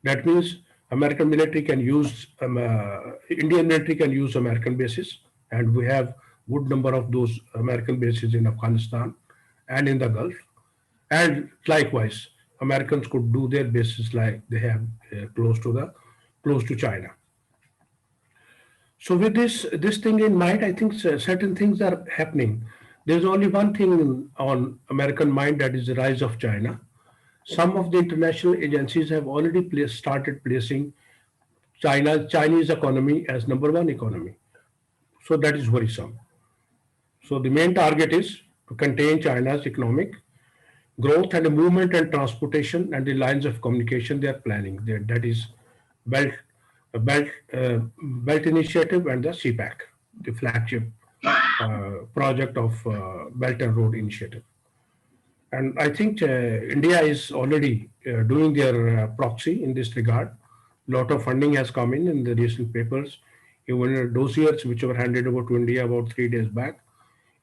That means American military can use, Indian military can use American bases, and we have good number of those American bases in Afghanistan and in the Gulf. And likewise, Americans could do their bases like they have close to China. So with this thing in mind, I think certain things are happening. There's only one thing on American mind, that is the rise of China. Some of the international agencies have already started placing Chinese economy as number one economy. So that is worrisome. So the main target is to contain China's economic growth and the movement and transportation and the lines of communication they are planning. That is Belt Initiative and the CPAC, the flagship project of Belt and Road Initiative. And I think India is already doing their proxy in this regard. A lot of funding has come in the recent papers, even dossiers which were handed over to India about 3 days back.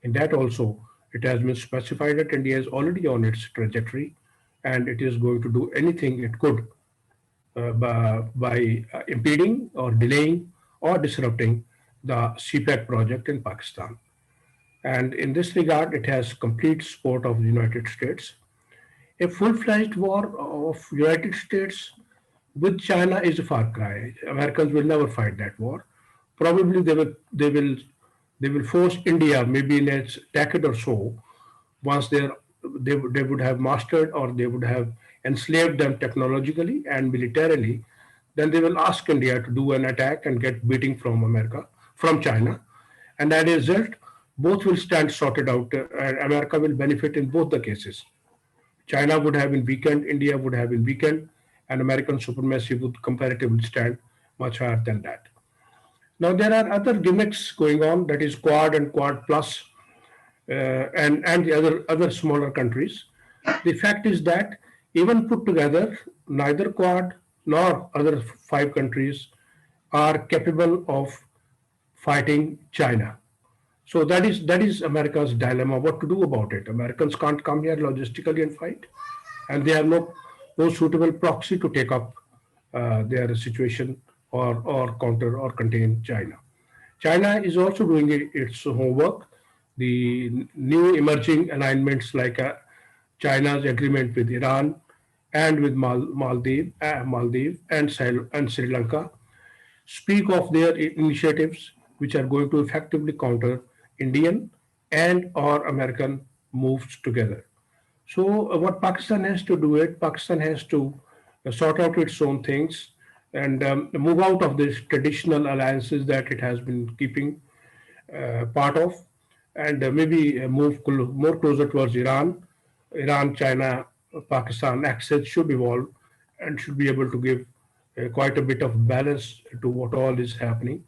In that also, it has been specified that India is already on its trajectory, and it is going to do anything it could by impeding or delaying or disrupting the CPAC project in Pakistan. And in this regard, it has complete support of the United States. A full-fledged war of United States with China is a far cry. Americans will never fight that war. Probably they will force India, maybe in a decade or so, once they would have mastered or they would have enslaved them technologically and militarily, then they will ask India to do an attack and get beating from China. And as a result, both will stand sorted out, and America will benefit in both the cases. China would have been weakened, India would have been weakened, and American supremacy would comparatively stand much higher than that. Now, there are other gimmicks going on, that is Quad and Quad Plus, and the other smaller countries. The fact is that even put together, neither Quad nor other 5 countries are capable of fighting China. So that is America's dilemma, what to do about it. Americans can't come here logistically and fight, and they have no suitable proxy to take up their situation or counter or contain China. China is also doing its homework. The new emerging alignments like China's agreement with Iran and with Maldives and Sri Lanka speak of their initiatives which are going to effectively counter Indian and or American moves together. So what Pakistan has to do Pakistan has to sort out its own things and move out of these traditional alliances that it has been keeping part of, and maybe move more closer towards Iran. China, Pakistan axis should evolve and should be able to give quite a bit of balance to what all is happening,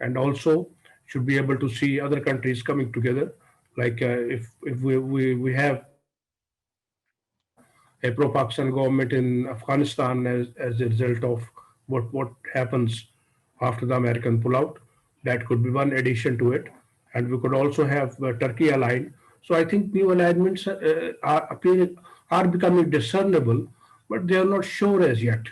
and also should be able to see other countries coming together. Like if we have a pro-Pakistan government in Afghanistan as a result of what happens after the American pullout, that could be one addition to it. And we could also have Turkey aligned. So I think new alignments are becoming discernible, but they are not sure as yet.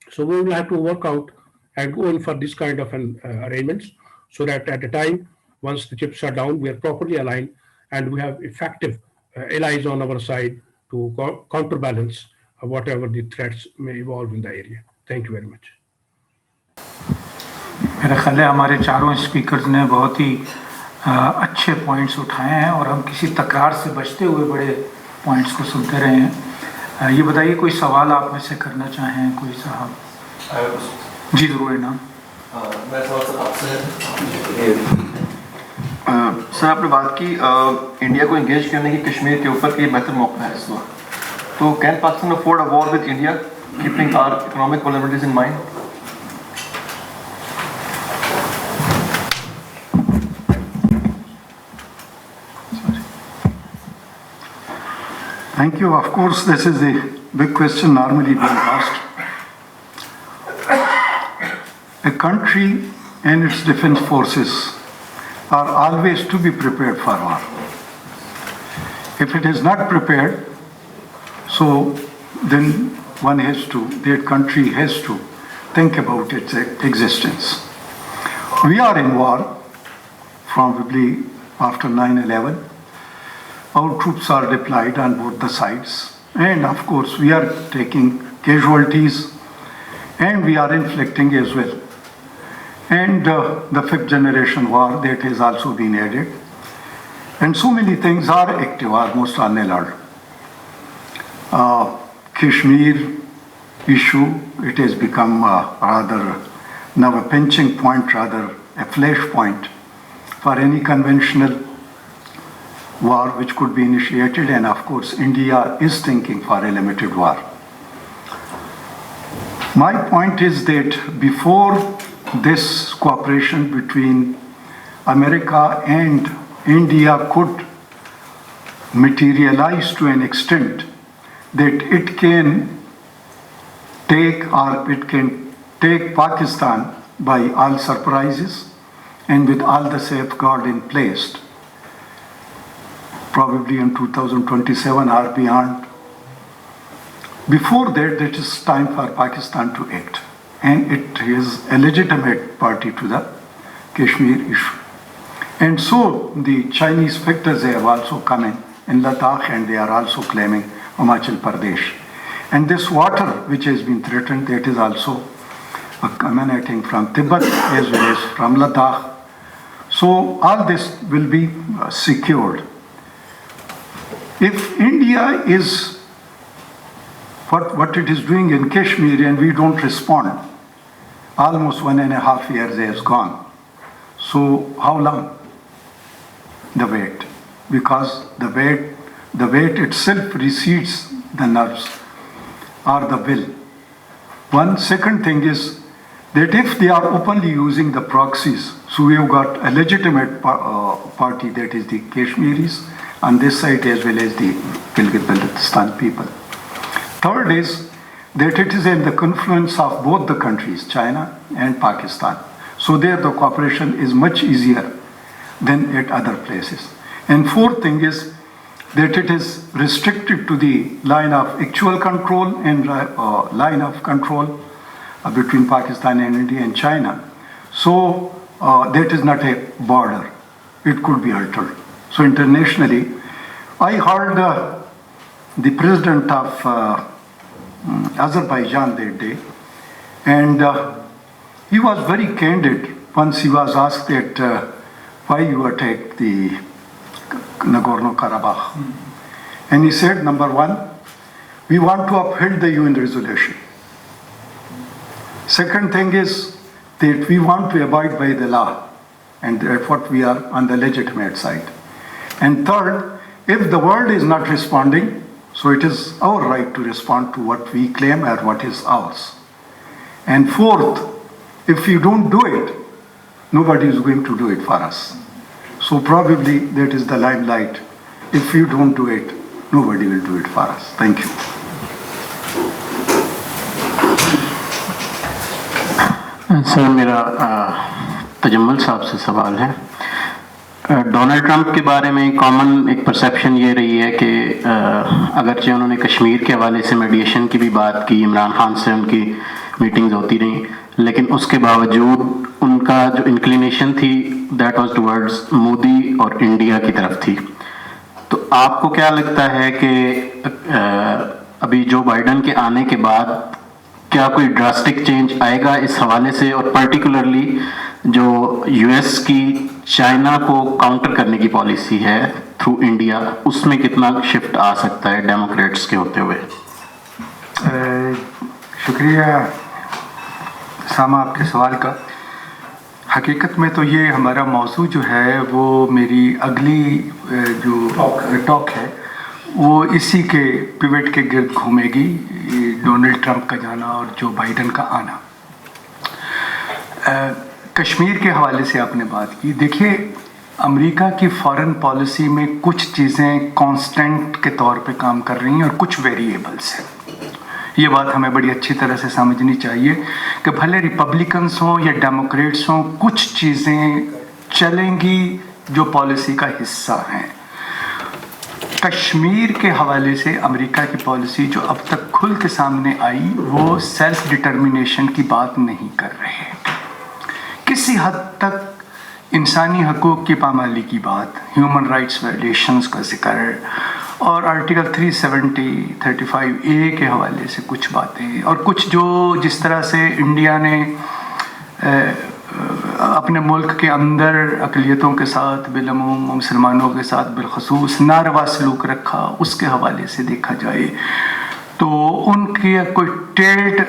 So we will have to work out and go in for this kind of arrangements, so that at a time, once the chips are down, we are properly aligned and we have effective allies on our side to counterbalance whatever the threats may evolve in the area. Thank you very much. मेरा ख्याल है हमारे चारों speakers ने बहुत ही अच्छे points उठाए हैं और हम किसी तकरार से बचते हुए बड़े पॉइंट्स को सुनते रहे हैं। ये बताइए कोई सवाल आप में से करना चाहें कोई साहब? जी ज़रूर है ना। मैं सर आपने बात की इंडिया को इंगेज करने की कश्मीर के ऊपर कि बेहतर मौका है इस वक्त, तो can Pakistan afford a war with India keeping our economic vulnerabilities in mind? Thank you. Of course, this is a big question normally being asked. A country and its defense forces are always to be prepared for war. If it is not prepared, so then that country has to think about its existence. We are in war, probably after 9/11. Our troops are deployed on both the sides, and of course we are taking casualties and we are inflicting as well. And the 5th generation war that has also been added, and so many things are active, almost unaltered. Kashmir issue, it has become rather now a pinching point, rather a flashpoint for any conventional war which could be initiated, and of course India is thinking for a limited war. My point is that before this cooperation between America and India could materialize to an extent that it can take Pakistan by all surprises and with all the safeguards in place, probably in 2027 or beyond. Before that, it is time for Pakistan to act, and it is a legitimate party to the Kashmir issue. And so the Chinese factors have also come in Ladakh, and they are also claiming Himachal Pradesh. And this water which has been threatened, that is also emanating from Tibet as well as from Ladakh. So all this will be secured. If India is what it is doing in Kashmir, and we don't respond. Almost 1.5 years has gone. So how long? The wait. Because the wait itself recedes the nerves or the will. One second thing is that if they are openly using the proxies, so we have got a legitimate party, that is the Kashmiris on this side as well as the Gilgit-Baltistan people. Third is that it is in the confluence of both the countries, China and Pakistan. So there the cooperation is much easier than at other places. And fourth thing is that it is restricted to the line of actual control and line of control between Pakistan and India and China. So that is not a border. It could be altered. So internationally, I heard the president of Azerbaijan that day, and he was very candid once he was asked that why you attacked the Nagorno-Karabakh. And he said, number one, we want to uphold the UN resolution. Second thing is that we want to abide by the law, and that's what we are on the legitimate side. And third, if the world is not responding, so it is our right to respond to what we claim or what is ours. And fourth, if you don't do it, nobody is going to do it for us. So probably that is the limelight. If you don't do it, nobody will do it for us. Thank you. Sir मेरा तजम्मुल साहब से सवाल है। Donald Trump के बारे में common एक perception ये रही है कि अगरचे उन्होंने कश्मीर के हवाले से मीडिएशन की भी बात की, इमरान खान से उनकी मीटिंग्स होती रहीं, लेकिन उसके बावजूद उनका जो इंक्लिनेशन थी दैट वाज टुवर्ड्स मोदी और इंडिया की तरफ थी। तो आपको क्या लगता है कि अभी जो बाइडन के आने के बाद क्या कोई ड्रास्टिक चेंज आएगा इस हवाले से, और पर्टिकुलरली जो यूएस की चाइना को काउंटर करने की पॉलिसी है थ्रू इंडिया, उसमें कितना शिफ्ट आ सकता है डेमोक्रेट्स के होते हुए? शुक्रिया सामा आपके सवाल का। हकीकत में तो ये हमारा मौजू जो है वो मेरी अगली जो टॉक है वो इसी के पिवट के गिर्द घूमेगी, डोनाल्ड ट्रंप का जाना और जो बाइडन का आना। कश्मीर के हवाले से आपने बात की। देखिए, अमेरिका की फॉरेन पॉलिसी में कुछ चीज़ें कांस्टेंट के तौर पे काम कर रही हैं और कुछ वेरिएबल्स हैं। ये बात हमें बड़ी अच्छी तरह से समझनी चाहिए कि भले रिपब्लिकन्स हों या डेमोक्रेट्स हों, कुछ चीज़ें चलेंगी जो पॉलिसी का हिस्सा हैं। कश्मीर के हवाले से अमेरिका की पॉलिसी जो अब तक खुल के सामने आई वो सेल्फ डिटर्मिनेशन की बात नहीं कर रहे। किसी हद तक इंसानी हकूक़ की पामाली की बात, ह्यूमन राइट्स वायलेशंस का जिक्र और आर्टिकल 335A के हवाले से कुछ बातें और कुछ जो जिस तरह से इंडिया ने अपने मुल्क के अंदर अक़लियतों के साथ बिलअमूम मुसलमानों के साथ बिलखसूस नारवा सलूक रखा, उसके हवाले से देखा जाए तो उनकी कोई टेट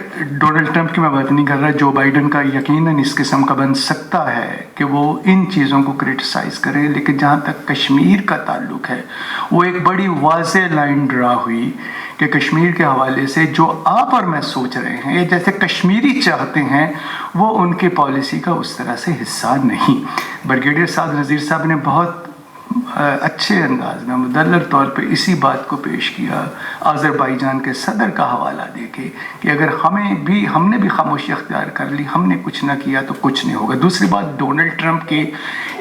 डोनाल्ड ट्रंप की मैं बात नहीं कर रहा, जो बाइडन का यकीनन इस किस्म का बन सकता है कि वो इन चीज़ों को क्रिटिसाइज़ करें। लेकिन जहाँ तक कश्मीर का ताल्लुक़ है वो एक बड़ी वाज़ेह लाइन ड्रा हुई कि कश्मीर के हवाले से जो आप और मैं सोच रहे हैं, ये जैसे कश्मीरी चाहते हैं, वो उनकी पॉलिसी का उस तरह से हिस्सा नहीं। ब्रिगेडियर साद नज़ीर साहब ने बहुत अच्छे अंदाज में मुदल्लल तौर पे इसी बात को पेश किया, अज़रबैजान के सदर का हवाला देके कि अगर हमने भी खामोशी अख्तियार कर ली, हमने कुछ ना किया तो कुछ नहीं होगा। दूसरी बात, डोनाल्ड ट्रंप की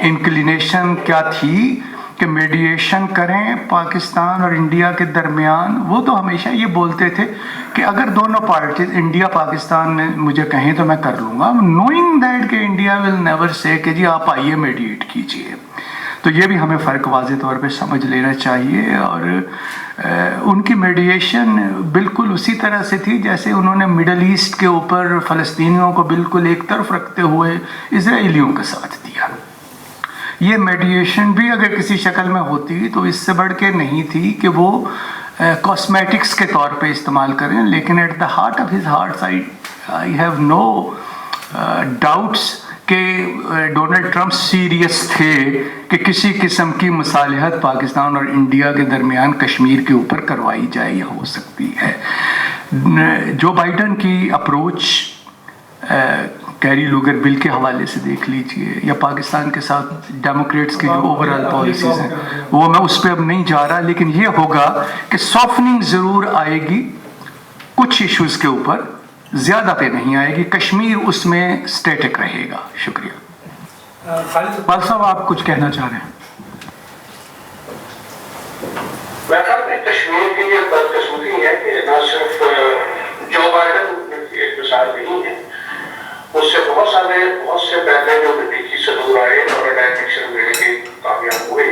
इंक्लिनेशन क्या थी कि मीडिएशन करें पाकिस्तान और इंडिया के दरमियान। वो तो हमेशा ये बोलते थे कि अगर दोनों पार्टीज इंडिया पाकिस्तान ने मुझे कहें तो मैं कर लूँगा, नोइंग दैट कि इंडिया विल नेवर से कि जी आप आइए मीडिएट कीजिए। तो ये भी हमें फ़र्क वाज़े तौर पे समझ लेना चाहिए। और उनकी मीडिएशन बिल्कुल उसी तरह से थी जैसे उन्होंने मिडल ईस्ट के ऊपर फ़लस्तीनियों को बिल्कुल एक तरफ रखते हुए इजराइलियों का साथ दिया। ये मीडिएशन भी अगर किसी शक्ल में होती तो इससे बढ़ के नहीं थी कि वो कॉस्मेटिक्स के तौर पे इस्तेमाल करें, लेकिन at the heart of his hearts I have no doubts कि डोनाल्ड ट्रंप सीरियस थे कि किसी किस्म की मुसालहत पाकिस्तान और इंडिया के दरमियान कश्मीर के ऊपर करवाई जाए या हो सकती है। जो बाइडन की अप्रोच कैरी लूगर बिल के हवाले से देख लीजिए, या पाकिस्तान के साथ डेमोक्रेट्स की जो ओवरऑल पॉलिसीज़ हैं, वो मैं उस पर अब नहीं जा रहा, लेकिन ये होगा कि सॉफ्टनिंग ज़रूर आएगी कुछ इश्यूज़ के ऊपर, ज़्यादा पे नहीं आएगी। कश्मीर उसमें स्टैटिक रहेगा। शुक्रिया। खालिद इकबाल साहब, आप कुछ कहना चाह रहे हैं? कश्मीर की ये बदकिस्मती है कि न सिर्फ जो बाइडन एक मिसाल नहीं है, उससे बहुत से पहले जो नतीजे से दूर आए और इलेक्शन में कामयाब हुए,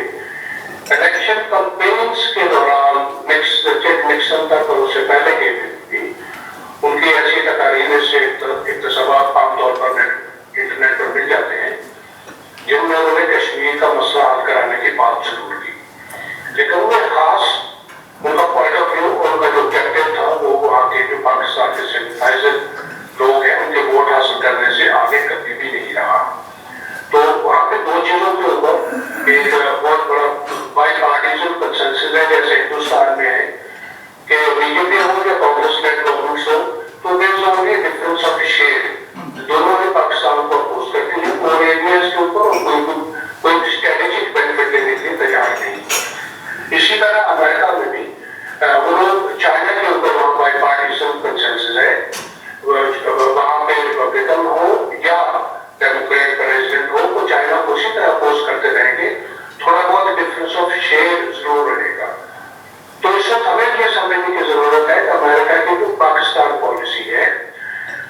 इलेक्शन कैंपेन्स के दौरान निक्सन तक और उससे पहले के भी उनकी ऐसी तकारीरें से इक्तसाबात आमतौर पर इंटरनेट पर मिल जाते हैं जिनमें उन्होंने कश्मीर का मसला हल कराने की बात जरूर की, लेकिन उन्हें खास उनका पॉइंट ऑफ व्यू और उनका जो ऑब्जेक्टिव था वो वहाँ के जो पाकिस्तान के सिंपथाइजर लोग हैं उनके वोट हासिल करने से आगे कभी भी नहीं रहा। तो वहाँ पे दो चीजों के ऊपर एक बहुत बड़ा बाई पार्टीजन कंसेंसस है, जैसे हिंदुस्तान में है कि बीजेपी हो या कांग्रेस लेड गवर्नमेंट्स हो, तो there is only difference of shade, दोनों ही पाकिस्तान को अपोज करती है और एरियाज के ऊपर कोई स्ट्रेटेजिक बेनिफिट लेने के लिए तैयार नहीं। इसी तरह अमेरिका में भी वो लोग चाइना के ऊपर वहाँ बाई पार्टीजन कंसेंसस है, वहाँ पे रिपब्लिकन हो या डेमोक्रेट प्रेसिडेंट हो, वो चाइना को उसी तरह अपोज करते रहेंगे, थोड़ा बहुत डिफरेंस ऑफ शेड जरूर रहेगा। तो इस वक्त हमें ये समझने की जरूरत है कि अमेरिका की जो पाकिस्तान पॉलिसी है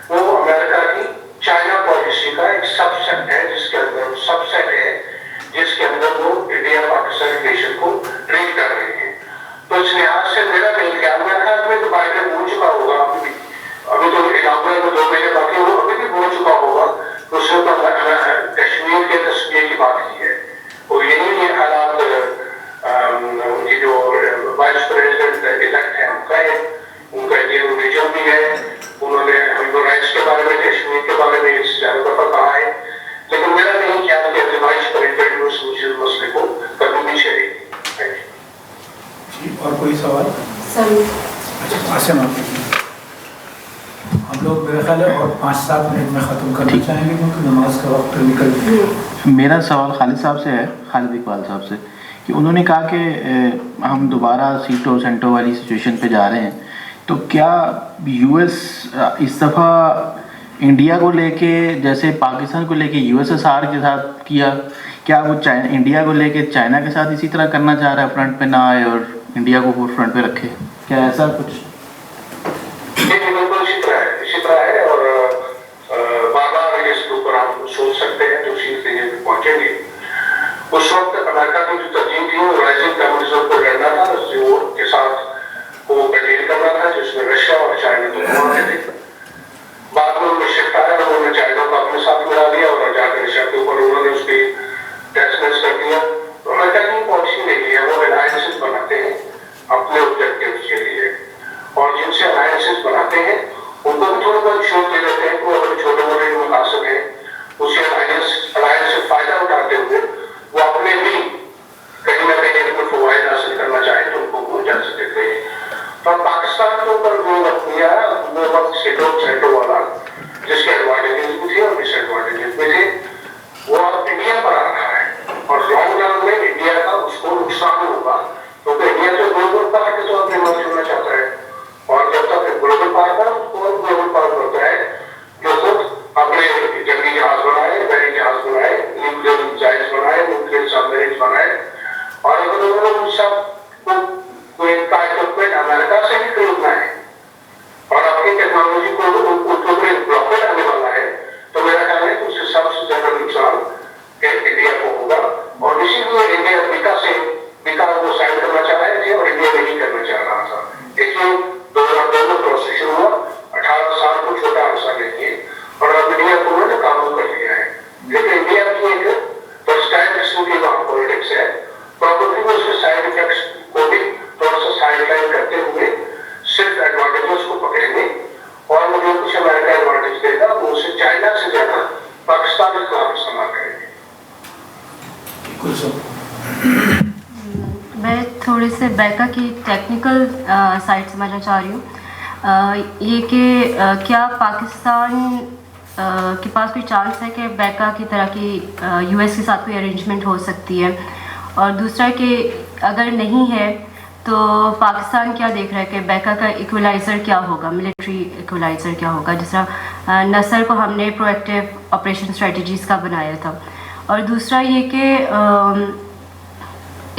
वो अमेरिका की चाइना पॉलिसी का एक सबसेट है, जिसके अंदर वो इंडिया पाकिस्तान रिलेशन को ट्रीट कर रहे हैं। तो इस लिहाज से मेरा नहीं ख्याल, मेरे ख्याल में तो बाइडन बोल चुका होगा, अभी तो इलाके में 2 महीने बाकी, वो अभी भी बोल चुका होगा, उसने तो कश्मीर के तस्वीर की बात की है। और यही हालात उनकी जो वाइस प्रेसिडेंट इलेक्ट है उनका ये विजन भी है। उन्होंने ह्यूमन राइट्स के बारे में, कश्मीर के बारे में इस ज्यादा दफा कहा है, लेकिन मेरा नहीं ख्याल कि वाइस प्रेसिडेंट उस मसले को कभी भी छेड़ेगी। और कोई सवाल? अच्छा, आसिम, हम लोग मेरे ख्याल है और 5-7 मिनट में ख़त्म करना चाहेंगे क्योंकि नमाज का वक्त निकल गया। मेरा सवाल खालिद साहब से है, खालिद इकबाल साहब से, कि उन्होंने कहा कि हम दोबारा सीटो सेंटो वाली सिचुएशन पे जा रहे हैं, तो क्या यूएस इस दफ़ा इंडिया को लेके जैसे पाकिस्तान को लेके यूएसएसआर के साथ किया, क्या वो इंडिया को लेके चाइना के साथ इसी तरह करना चाह रहा है, फ्रंट पे ना आए और इंडिया को फोर फ्रंट पे रखे? क्या ऐसा कुछ? इसी तरह है और बार-बार इसके ऊपर हम सोच सकते हैं, जो चीज़ें पे पहुंचेंगे। उस वक्त अमेरिका की जो तरजीह थी वो राइजिंग कम्युनिज्म को लड़ना था, जो के साथ वो कंटेन करना था, जिसमें रशिया और चाइना दोनों आते थे। बाद में उन्होंने शिफ्ट आया, उन्होंने चाइना को अपने साथ मिला दिया और जाकर रशिया के ऊपर उन्होंने उसकी टेस्टनेस कर दिया। तो अमेरिका की पॉलिसी नहीं है, वो अलायंसेस बनाते हैं अपने ऑब्जेक्टिव के लिए, और जिनसे अलायंसेस बनाते हैं उनको भी थोड़ा बहुत छूट दे देते हैं कि वो अपने छोटे मोटे जो मकासद हैं उसे अलायंस से फायदा उठाते हुए वो अपने भी कहीं ना कहीं अपने फवायद हासिल करना चाहे तो उनको वो इजाजत देते हैं। तो पाकिस्तान के ऊपर जो वक्त दिया वो वक्त सेटो वाला, जिसके एडवांटेजेस भी थे और डिसएडवांटेजेस भी थे, वो अब इंडिया पर आ रहा है और लॉन्ग रन में इंडिया का उसको नुकसान होगा, क्योंकि इंडिया तो ग्लोबल पार्ट के तौर पर मर्ज होना चाहता है, और जब तक ग्लोबल पार्ट है उसको ग्लोबल पार्ट होता है जो खुद अपने जंगी जहाज बनाए, बड़े जहाज बनाए, न्यूक्लियर मिसाइल्स बनाए, न्यूक्लियर सबमरीन्स बनाए, और अगर उन्होंने उन सब को इक्विपमेंट अमेरिका से भी खरीदना है और अपनी टेक्नोलॉजी को उनके ब्लॉकेट आने वाला है, तो मेरा ख्याल है कि उससे सबसे ज्यादा नुकसान इंडिया को होगा। और इसीलिए इंडिया अमेरिका वो साइन करना चाह रहे थे और इंडिया नहीं करना चाह रहा था। देखिए 2002 में प्रोसेशन हुआ, 18 साल को छोटा अरसा लेंगे और अब इंडिया को उन्होंने काबू कर लिया है। लेकिन इंडिया की एक फर्स्ट किस्म की वहाँ पॉलिटिक्स है, प्रॉब्लम उसके साइड इफेक्ट्स को भी थोड़ा सा साइड लाइन करती मैं थोड़े से बैका की टेक्निकल साइड समझना चाह रही हूँ। ये कि क्या पाकिस्तान के पास कोई चांस है कि बैका की तरह की यूएस के साथ कोई अरेंजमेंट हो सकती है, और दूसरा कि अगर नहीं है तो पाकिस्तान क्या देख रहा है कि बैका का इक्वलाइज़र क्या होगा, मिलिट्री इक्वलाइज़र क्या होगा, जिस तरह नसर को हमने प्रोएक्टिव ऑपरेशन स्ट्रेटजीज़ का बनाया था। और दूसरा ये कि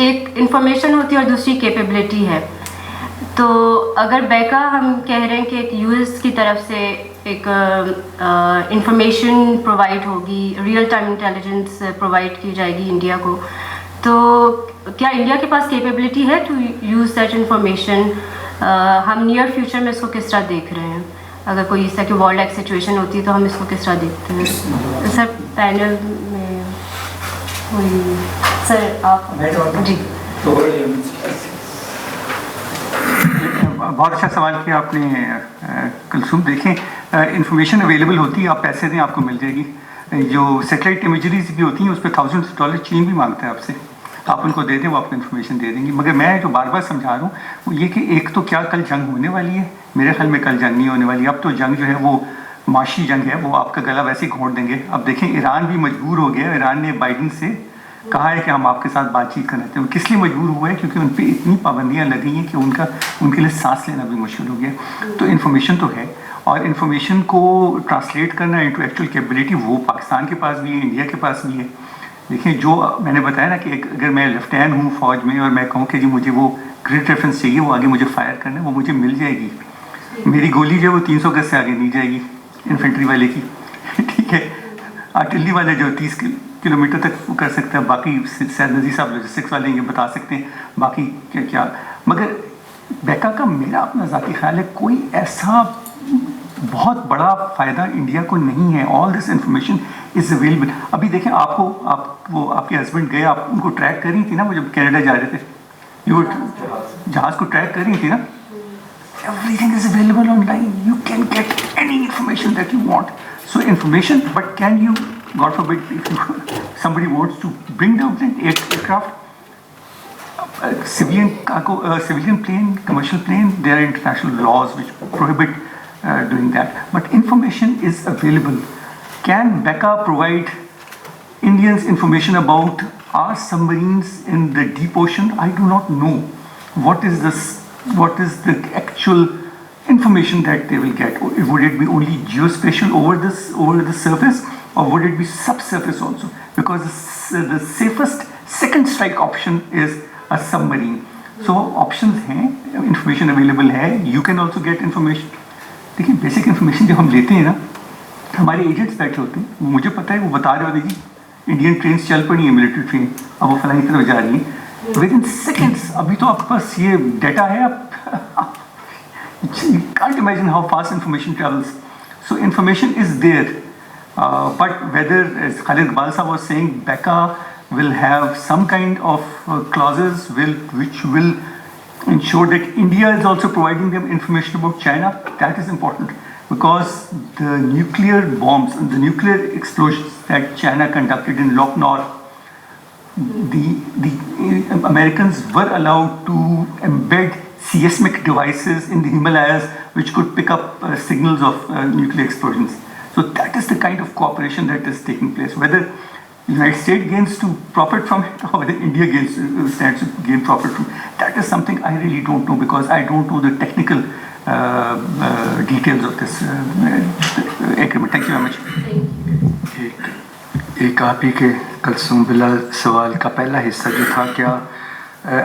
एक इंफॉर्मेशन होती है और दूसरी कैपेबिलिटी है। तो अगर बैका हम कह रहे हैं कि एक यूएस की तरफ से एक इंफॉर्मेशन प्रोवाइड होगी, रियल टाइम इंटेलिजेंस प्रोवाइड की जाएगी इंडिया को, तो क्या इंडिया के पास कैपेबिलिटी है टू यूज़ दैट इंफॉर्मेशन? हम नियर फ्यूचर में इसको किस तरह देख रहे हैं? अगर कोई इस तरह की वॉर लाइक सिचुएशन होती है तो हम इसको किस तरह देखते हैं? सर पैनल में कोई सर आप जी। बहुत अच्छा सवाल किया आपने कुलसुम। देखें, इंफॉर्मेशन अवेलेबल होती है, आप पैसे दें आपको मिल जाएगी। जो सैटेलाइट इमेजरीज भी होती हैं उस पर $1000 चीन भी मांगता है आपसे, आप उनको दे दें वो आपको इन्फॉर्मेशन दे देंगी। मगर मैं जो बार बार समझा रहा हूँ वो ये कि एक तो क्या कल जंग होने वाली है, मेरे ख्याल में कल जंग नहीं होने वाली। अब तो जंग जो है वो माशी जंग है, वो आपका गला वैसे ही घोंट देंगे। अब देखें ईरान भी मजबूर हो गया, ईरान ने बाइडन से कहा है कि हम आपके साथ बातचीत करना चाहते हैं। किस लिए मजबूर हुआ है? क्योंकि उन पर इतनी पाबंदियाँ लगी हैं कि उनके लिए सांस लेना भी मुश्किल हो गया। तो इन्फॉर्मेशन तो है, और इन्फॉर्मेशन को ट्रांसलेट करना इंटू एक्चुअल कैपेबिलिटी वो पाकिस्तान के पास भी है, इंडिया के पास भी है। देखिए, जो मैंने बताया ना कि अगर मैं लेफ्टिनेंट हूँ फौज में और मैं कहूँ कि जी मुझे वो ग्रिड रेफरेंस चाहिए, वो आगे मुझे फायर करना है, वो मुझे मिल जाएगी। मेरी गोली जो है वो 300 गज से आगे नहीं जाएगी इन्फेंट्री वाले की, ठीक है। आर्टिलरी वाले जो 30 किलोमीटर तक वो कर सकते हैं, बाकी शायद नज़ीर साहब लॉजिस्टिक्स वाले ये बता सकते हैं बाकी क्या क्या। मगर बैका का मेरा अपना ज़ाती ख्याल है कोई ऐसा बहुत बड़ा फ़ायदा इंडिया को नहीं है। All this information is available. अभी देखें, आपके हस्बैंड गए, आप उनको ट्रैक कर रही थी ना, वो जब कनाडा जा रहे थे, वो जहाज को ट्रैक कर रही थी ना। Everything is available online. You can get any information that you want. So information, but can you, God forbid, if somebody wants to bring down an aircraft, civilian plane, commercial plane, there are international laws which prohibit doing that. But information is available. Can Becca provide Indians information about our submarines in the deep ocean? I do not know. What is the actual information that they will get? Would it be only geospatial over the surface, or would it be subsurface also? Because the safest second strike option is a submarine. So options हैं, information available है, you can also get information. देखिए, basic information जब हम लेते हैं ना, हमारे agents बैठे होते हैं, वो मुझे पता है, वो बता रहे होते हैं जी इंडियन ट्रेन चल पड़ी है, मिलिट्री ट्रेन, अब वो फलानी तरफ जा रही है। Within seconds, अभी तो आपके पास ये डेटा है, आप you can't imagine how fast information travels. So information is there, but whether, as Khalid Iqbal Sahab was saying, Becca will have some kind of clauses which will ensure that India is also providing them information about China. That is important, because the nuclear bombs and the nuclear explosions that China conducted in Lok Nor, the Americans were allowed to embed seismic devices in the Himalayas which could pick up signals of nuclear explosions. So that is the kind of cooperation that is taking place. Whether the United States gains to profit from it or whether India stands to gain profit from it, that is something I really don't know, because I don't know the technical details of this agreement. Thank you very much. एक आप ही के कुलसुम बिला सवाल का पहला हिस्सा जो था, क्या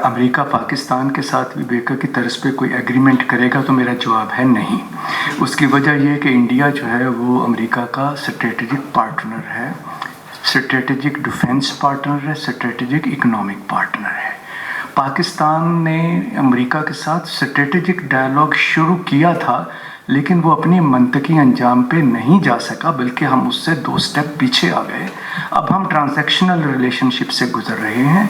अमेरिका पाकिस्तान के साथ भी बेका की तरस पे कोई एग्रीमेंट करेगा, तो मेरा जवाब है नहीं। उसकी वजह यह है कि इंडिया जो है वो अमेरिका का स्ट्रेटेजिक पार्टनर है, स्ट्रेटेजिक डिफेंस पार्टनर है, स्ट्रेटेजिक इकोनॉमिक पार्टनर है। पाकिस्तान ने अमेरिका के साथ स्ट्रेटेजिक डायलॉग शुरू किया था, لیکن وہ اپنی منطقی انجام پہ نہیں جا سکا، بلکہ ہم اس سے 2 اسٹیپ پیچھے آ گئے۔ اب ہم ٹرانزیکشنل ریلیشن شپ سے گزر رہے ہیں۔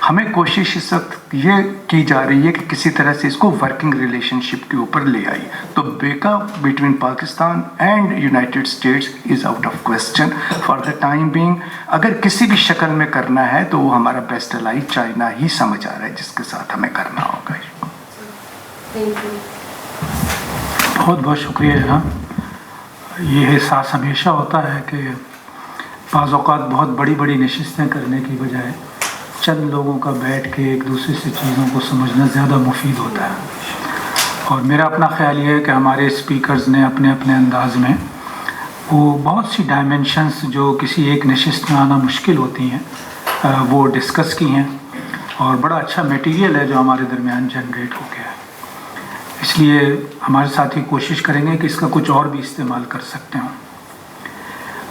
ہمیں کوشش اس وقت یہ کی جا رہی ہے کہ کسی طرح سے اس کو ورکنگ ریلیشن شپ کے اوپر لے آئی۔ تو بیکا between Pakistan and United States is out of question for the time being. اگر کسی بھی شکل میں کرنا ہے تو وہ ہمارا بیسٹ الائی چائنا ہی سمجھ آ رہا ہے جس کے ساتھ ہمیں کرنا ہوگا۔ بہت بہت شکریہ جناب۔ یہ احساس ہمیشہ ہوتا ہے کہ بعض اوقات بہت بڑی بڑی نشستیں کرنے کی بجائے چند لوگوں کا بیٹھ کے ایک دوسرے سے چیزوں کو سمجھنا زیادہ مفید ہوتا ہے۔ اور میرا اپنا خیال یہ ہے کہ ہمارے اسپیکرز نے اپنے اپنے انداز میں وہ بہت سی ڈائمنشنز جو کسی ایک نشست میں آنا مشکل ہوتی ہیں وہ ڈسکس کی ہیں، اور بڑا اچھا میٹیریل ہے جو ہمارے درمیان جنریٹ ہو گیا ہے۔ اس لیے ہمارے ساتھی کوشش کریں گے کہ اس کا کچھ اور بھی استعمال کر سکتے ہوں۔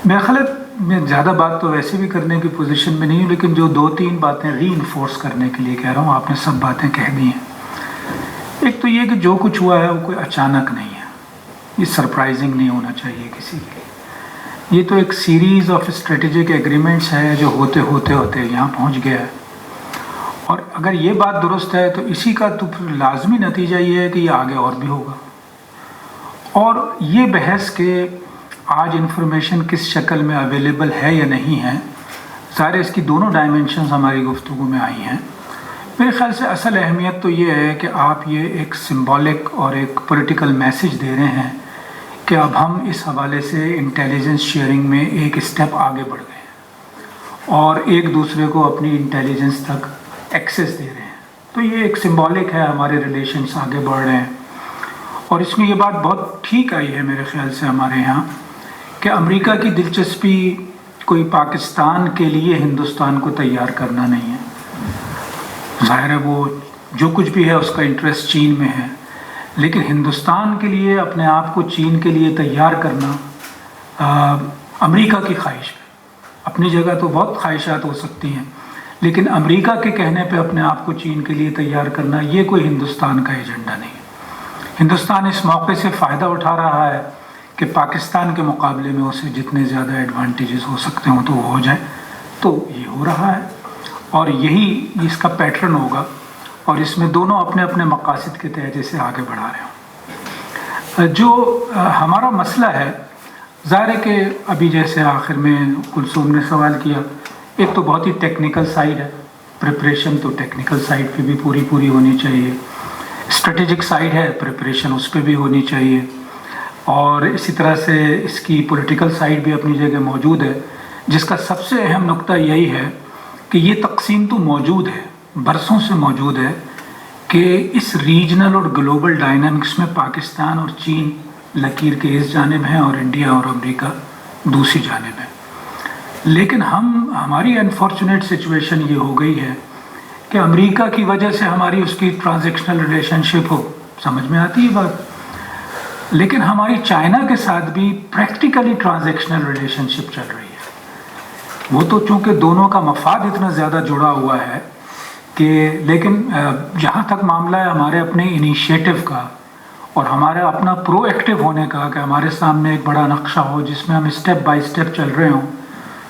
میرا خیال ہے میں زیادہ بات تو ویسے بھی کرنے کی پوزیشن میں نہیں ہوں، لیکن جو 2-3 باتیں ری انفورس کرنے کے لیے کہہ رہا ہوں، آپ نے سب باتیں کہہ دی ہیں۔ ایک تو یہ کہ جو کچھ ہوا ہے وہ کوئی اچانک نہیں ہے، یہ سرپرائزنگ نہیں ہونا چاہیے کسی کے۔ یہ تو ایک سیریز آف اسٹریٹجک ایگریمنٹس ہے جو ہوتے ہوتے ہوتے یہاں پہنچ گیا ہے، اور اگر یہ بات درست ہے تو اسی کا تو پھر لازمی نتیجہ یہ ہے کہ یہ آگے اور بھی ہوگا۔ اور یہ بحث کہ آج انفارمیشن کس شکل میں اویلیبل ہے یا نہیں ہے، ظاہر اس کی دونوں ڈائمنشنز ہماری گفتگو میں آئی ہیں۔ میرے خیال سے اصل اہمیت تو یہ ہے کہ آپ یہ ایک سمبولک اور ایک پولیٹیکل میسج دے رہے ہیں کہ اب ہم اس حوالے سے انٹیلیجنس شیئرنگ میں ایک اسٹیپ آگے بڑھ گئے ہیں اور ایک دوسرے کو اپنی انٹیلیجنس تک ایکسیس دے رہے ہیں۔ تو یہ ایک سمبولک ہے، ہمارے ریلیشنز آگے بڑھ رہے ہیں۔ اور اس میں یہ بات بہت ٹھیک آئی ہے میرے خیال سے ہمارے یہاں کہ امریکہ کی دلچسپی کوئی پاکستان کے لیے ہندوستان کو تیار کرنا نہیں ہے۔ ظاہر ہے وہ جو کچھ بھی ہے اس کا انٹرسٹ چین میں ہے، لیکن ہندوستان کے لیے اپنے آپ کو چین کے لیے تیار کرنا امریکہ کی خواہش ہے۔ اپنی جگہ تو بہت خواہشات ہو سکتی ہیں، لیکن امریکہ کے کہنے پہ اپنے آپ کو چین کے لیے تیار کرنا یہ کوئی ہندوستان کا ایجنڈا نہیں ہے۔ ہندوستان اس موقع سے فائدہ اٹھا رہا ہے کہ پاکستان کے مقابلے میں اسے جتنے زیادہ ایڈوانٹیجز ہو سکتے ہوں تو وہ ہو جائے، تو یہ ہو رہا ہے اور یہی اس کا پیٹرن ہوگا، اور اس میں دونوں اپنے اپنے مقاصد کے تحت اسے آگے بڑھا رہے ہوں۔ جو ہمارا مسئلہ ہے، ظاہر ہے کہ ابھی جیسے آخر میں کلثوم نے سوال کیا، ایک تو بہت ہی ٹیکنیکل سائڈ ہے، پریپریشن تو ٹیکنیکل سائڈ پہ بھی پوری ہونی چاہیے، اسٹریٹجک سائڈ ہے، پریپریشن اس پہ بھی ہونی چاہیے، اور اسی طرح سے اس کی پولیٹیکل سائڈ بھی اپنی جگہ موجود ہے، جس کا سب سے اہم نقطہ یہی ہے کہ یہ تقسیم تو موجود ہے، برسوں سے موجود ہے کہ اس ریجنل اور گلوبل ڈائنامکس میں پاکستان اور چین لکیر کے اس جانب ہیں اور انڈیا اور امریکہ دوسری جانب ہے۔ لیکن ہماری انفارچونیٹ سچویشن یہ ہو گئی ہے کہ امریکہ کی وجہ سے ہماری اس کی ٹرانزیکشنل ریلیشن شپ ہو، سمجھ میں آتی ہے بات، لیکن ہماری چائنا کے ساتھ بھی پریکٹیکلی ٹرانزیکشنل ریلیشن شپ چل رہی ہے۔ وہ تو چونکہ دونوں کا مفاد اتنا زیادہ جڑا ہوا ہے کہ، لیکن جہاں تک معاملہ ہے ہمارے اپنے انیشیٹو کا اور ہمارا اپنا پرو ایکٹیو ہونے کا کہ ہمارے سامنے ایک بڑا نقشہ ہو جس میں ہم اسٹیپ بائی اسٹیپ چل رہے ہوں،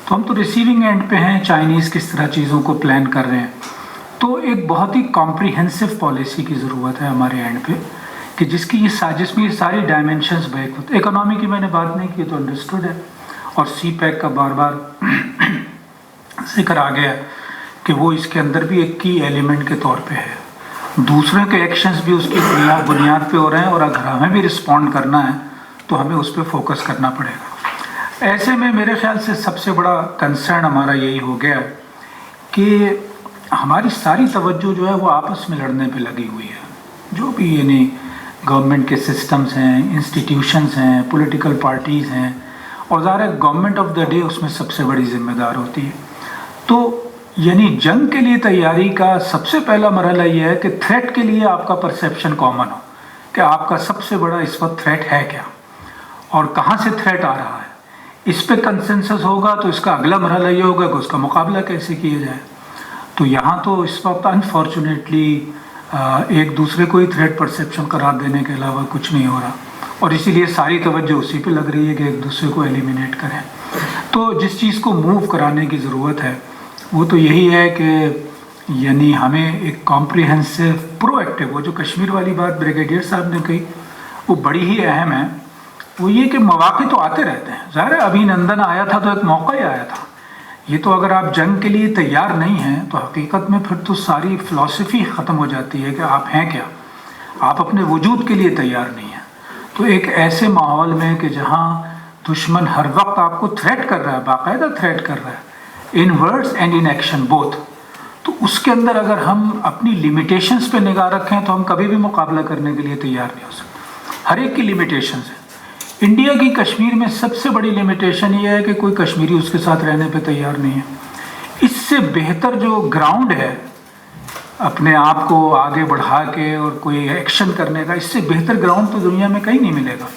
تو ہم تو ریسیونگ اینڈ پہ ہیں، چائنیز کس طرح چیزوں کو پلان کر رہے ہیں۔ تو ایک بہت ہی کمپریہنسو پالیسی کی ضرورت ہے ہمارے اینڈ پہ کہ جس کی یہ سازش میں یہ ساری ڈائمنشنز بیک ہوتے۔ اکنامی کی میں نے بات نہیں کی تو انڈرسٹوڈ ہے، اور سی پیک کا بار بار ذکر آ گیا کہ وہ اس کے اندر بھی ایک کی ایلیمنٹ کے طور پہ ہے۔ دوسرے کے ایکشنز بھی اس کی بنیاد پہ ہو رہے ہیں، اور اگر ہمیں بھی رسپونڈ کرنا ہے تو ہمیں اس پہ فوکس کرنا پڑے گا۔ ایسے میں میرے خیال سے سب سے بڑا کنسرن ہمارا یہی ہو گیا کہ ہماری ساری توجہ جو ہے وہ آپس میں لڑنے پہ لگی ہوئی ہے، جو بھی یعنی گورنمنٹ کے سسٹمز ہیں، انسٹیٹیوشنز ہیں، پولیٹیکل پارٹیز ہیں، اور ظاہر ہے گورنمنٹ آف دا ڈے اس میں سب سے بڑی ذمہ دار ہوتی ہے۔ تو یعنی جنگ کے لیے تیاری کا سب سے پہلا مرحلہ یہ ہے کہ تھریٹ کے لیے آپ کا پرسیپشن کامن ہو کہ آپ کا سب سے بڑا اس وقت تھریٹ ہے کیا اور کہاں سے تھریٹ آ رہا ہے۔ اس پہ کنسنسس ہوگا تو اس کا اگلا مرحلہ یہ ہوگا کہ اس کا مقابلہ کیسے کیا جائے۔ تو یہاں تو اس وقت انفارچونیٹلی ایک دوسرے کو ہی تھریٹ پرسیپشن قرار دینے کے علاوہ کچھ نہیں ہو رہا، और इसीलिए सारी तवज्जो उसी पे लग रही है कि एक दूसरे को एलिमिनेट करें। तो जिस चीज़ को मूव कराने की ज़रूरत है वो तो यही है कि यानी हमें एक कॉम्प्रिहेंसिव प्रोएक्टिव, वो जो कश्मीर वाली बात ब्रिगेडियर साहब ने कही वो बड़ी ही अहम है। वो ये कि मौक़े तो आते रहते हैं, ज़ाहिर है अभिनंदन आया था तो एक मौका ही आया था। ये तो अगर आप जंग के लिए तैयार नहीं हैं तो हकीकत में फिर तो सारी फ़िलासफ़ी ख़त्म हो जाती है कि आप हैं क्या, आप अपने वजूद के लिए तैयार नहीं हैं। तो एक ऐसे माहौल में कि जहाँ दुश्मन हर वक्त आपको थ्रेट कर रहा है, बाकायदा थ्रेट कर रहा है, in words and in action both, तो उसके अंदर अगर हम अपनी लिमिटेशंस पे निगाह रखें तो हम कभी भी मुकाबला करने के लिए तैयार नहीं हो सकते। हर एक की लिमिटेशंस है। इंडिया की कश्मीर में सबसे बड़ी लिमिटेशन ये है कि कोई कश्मीरी उसके साथ रहने पे तैयार नहीं है। इससे बेहतर जो ग्राउंड है अपने आप को आगे बढ़ा के और कोई एक्शन करने का, इससे बेहतर ग्राउंड तो दुनिया में कहीं नहीं मिलेगा।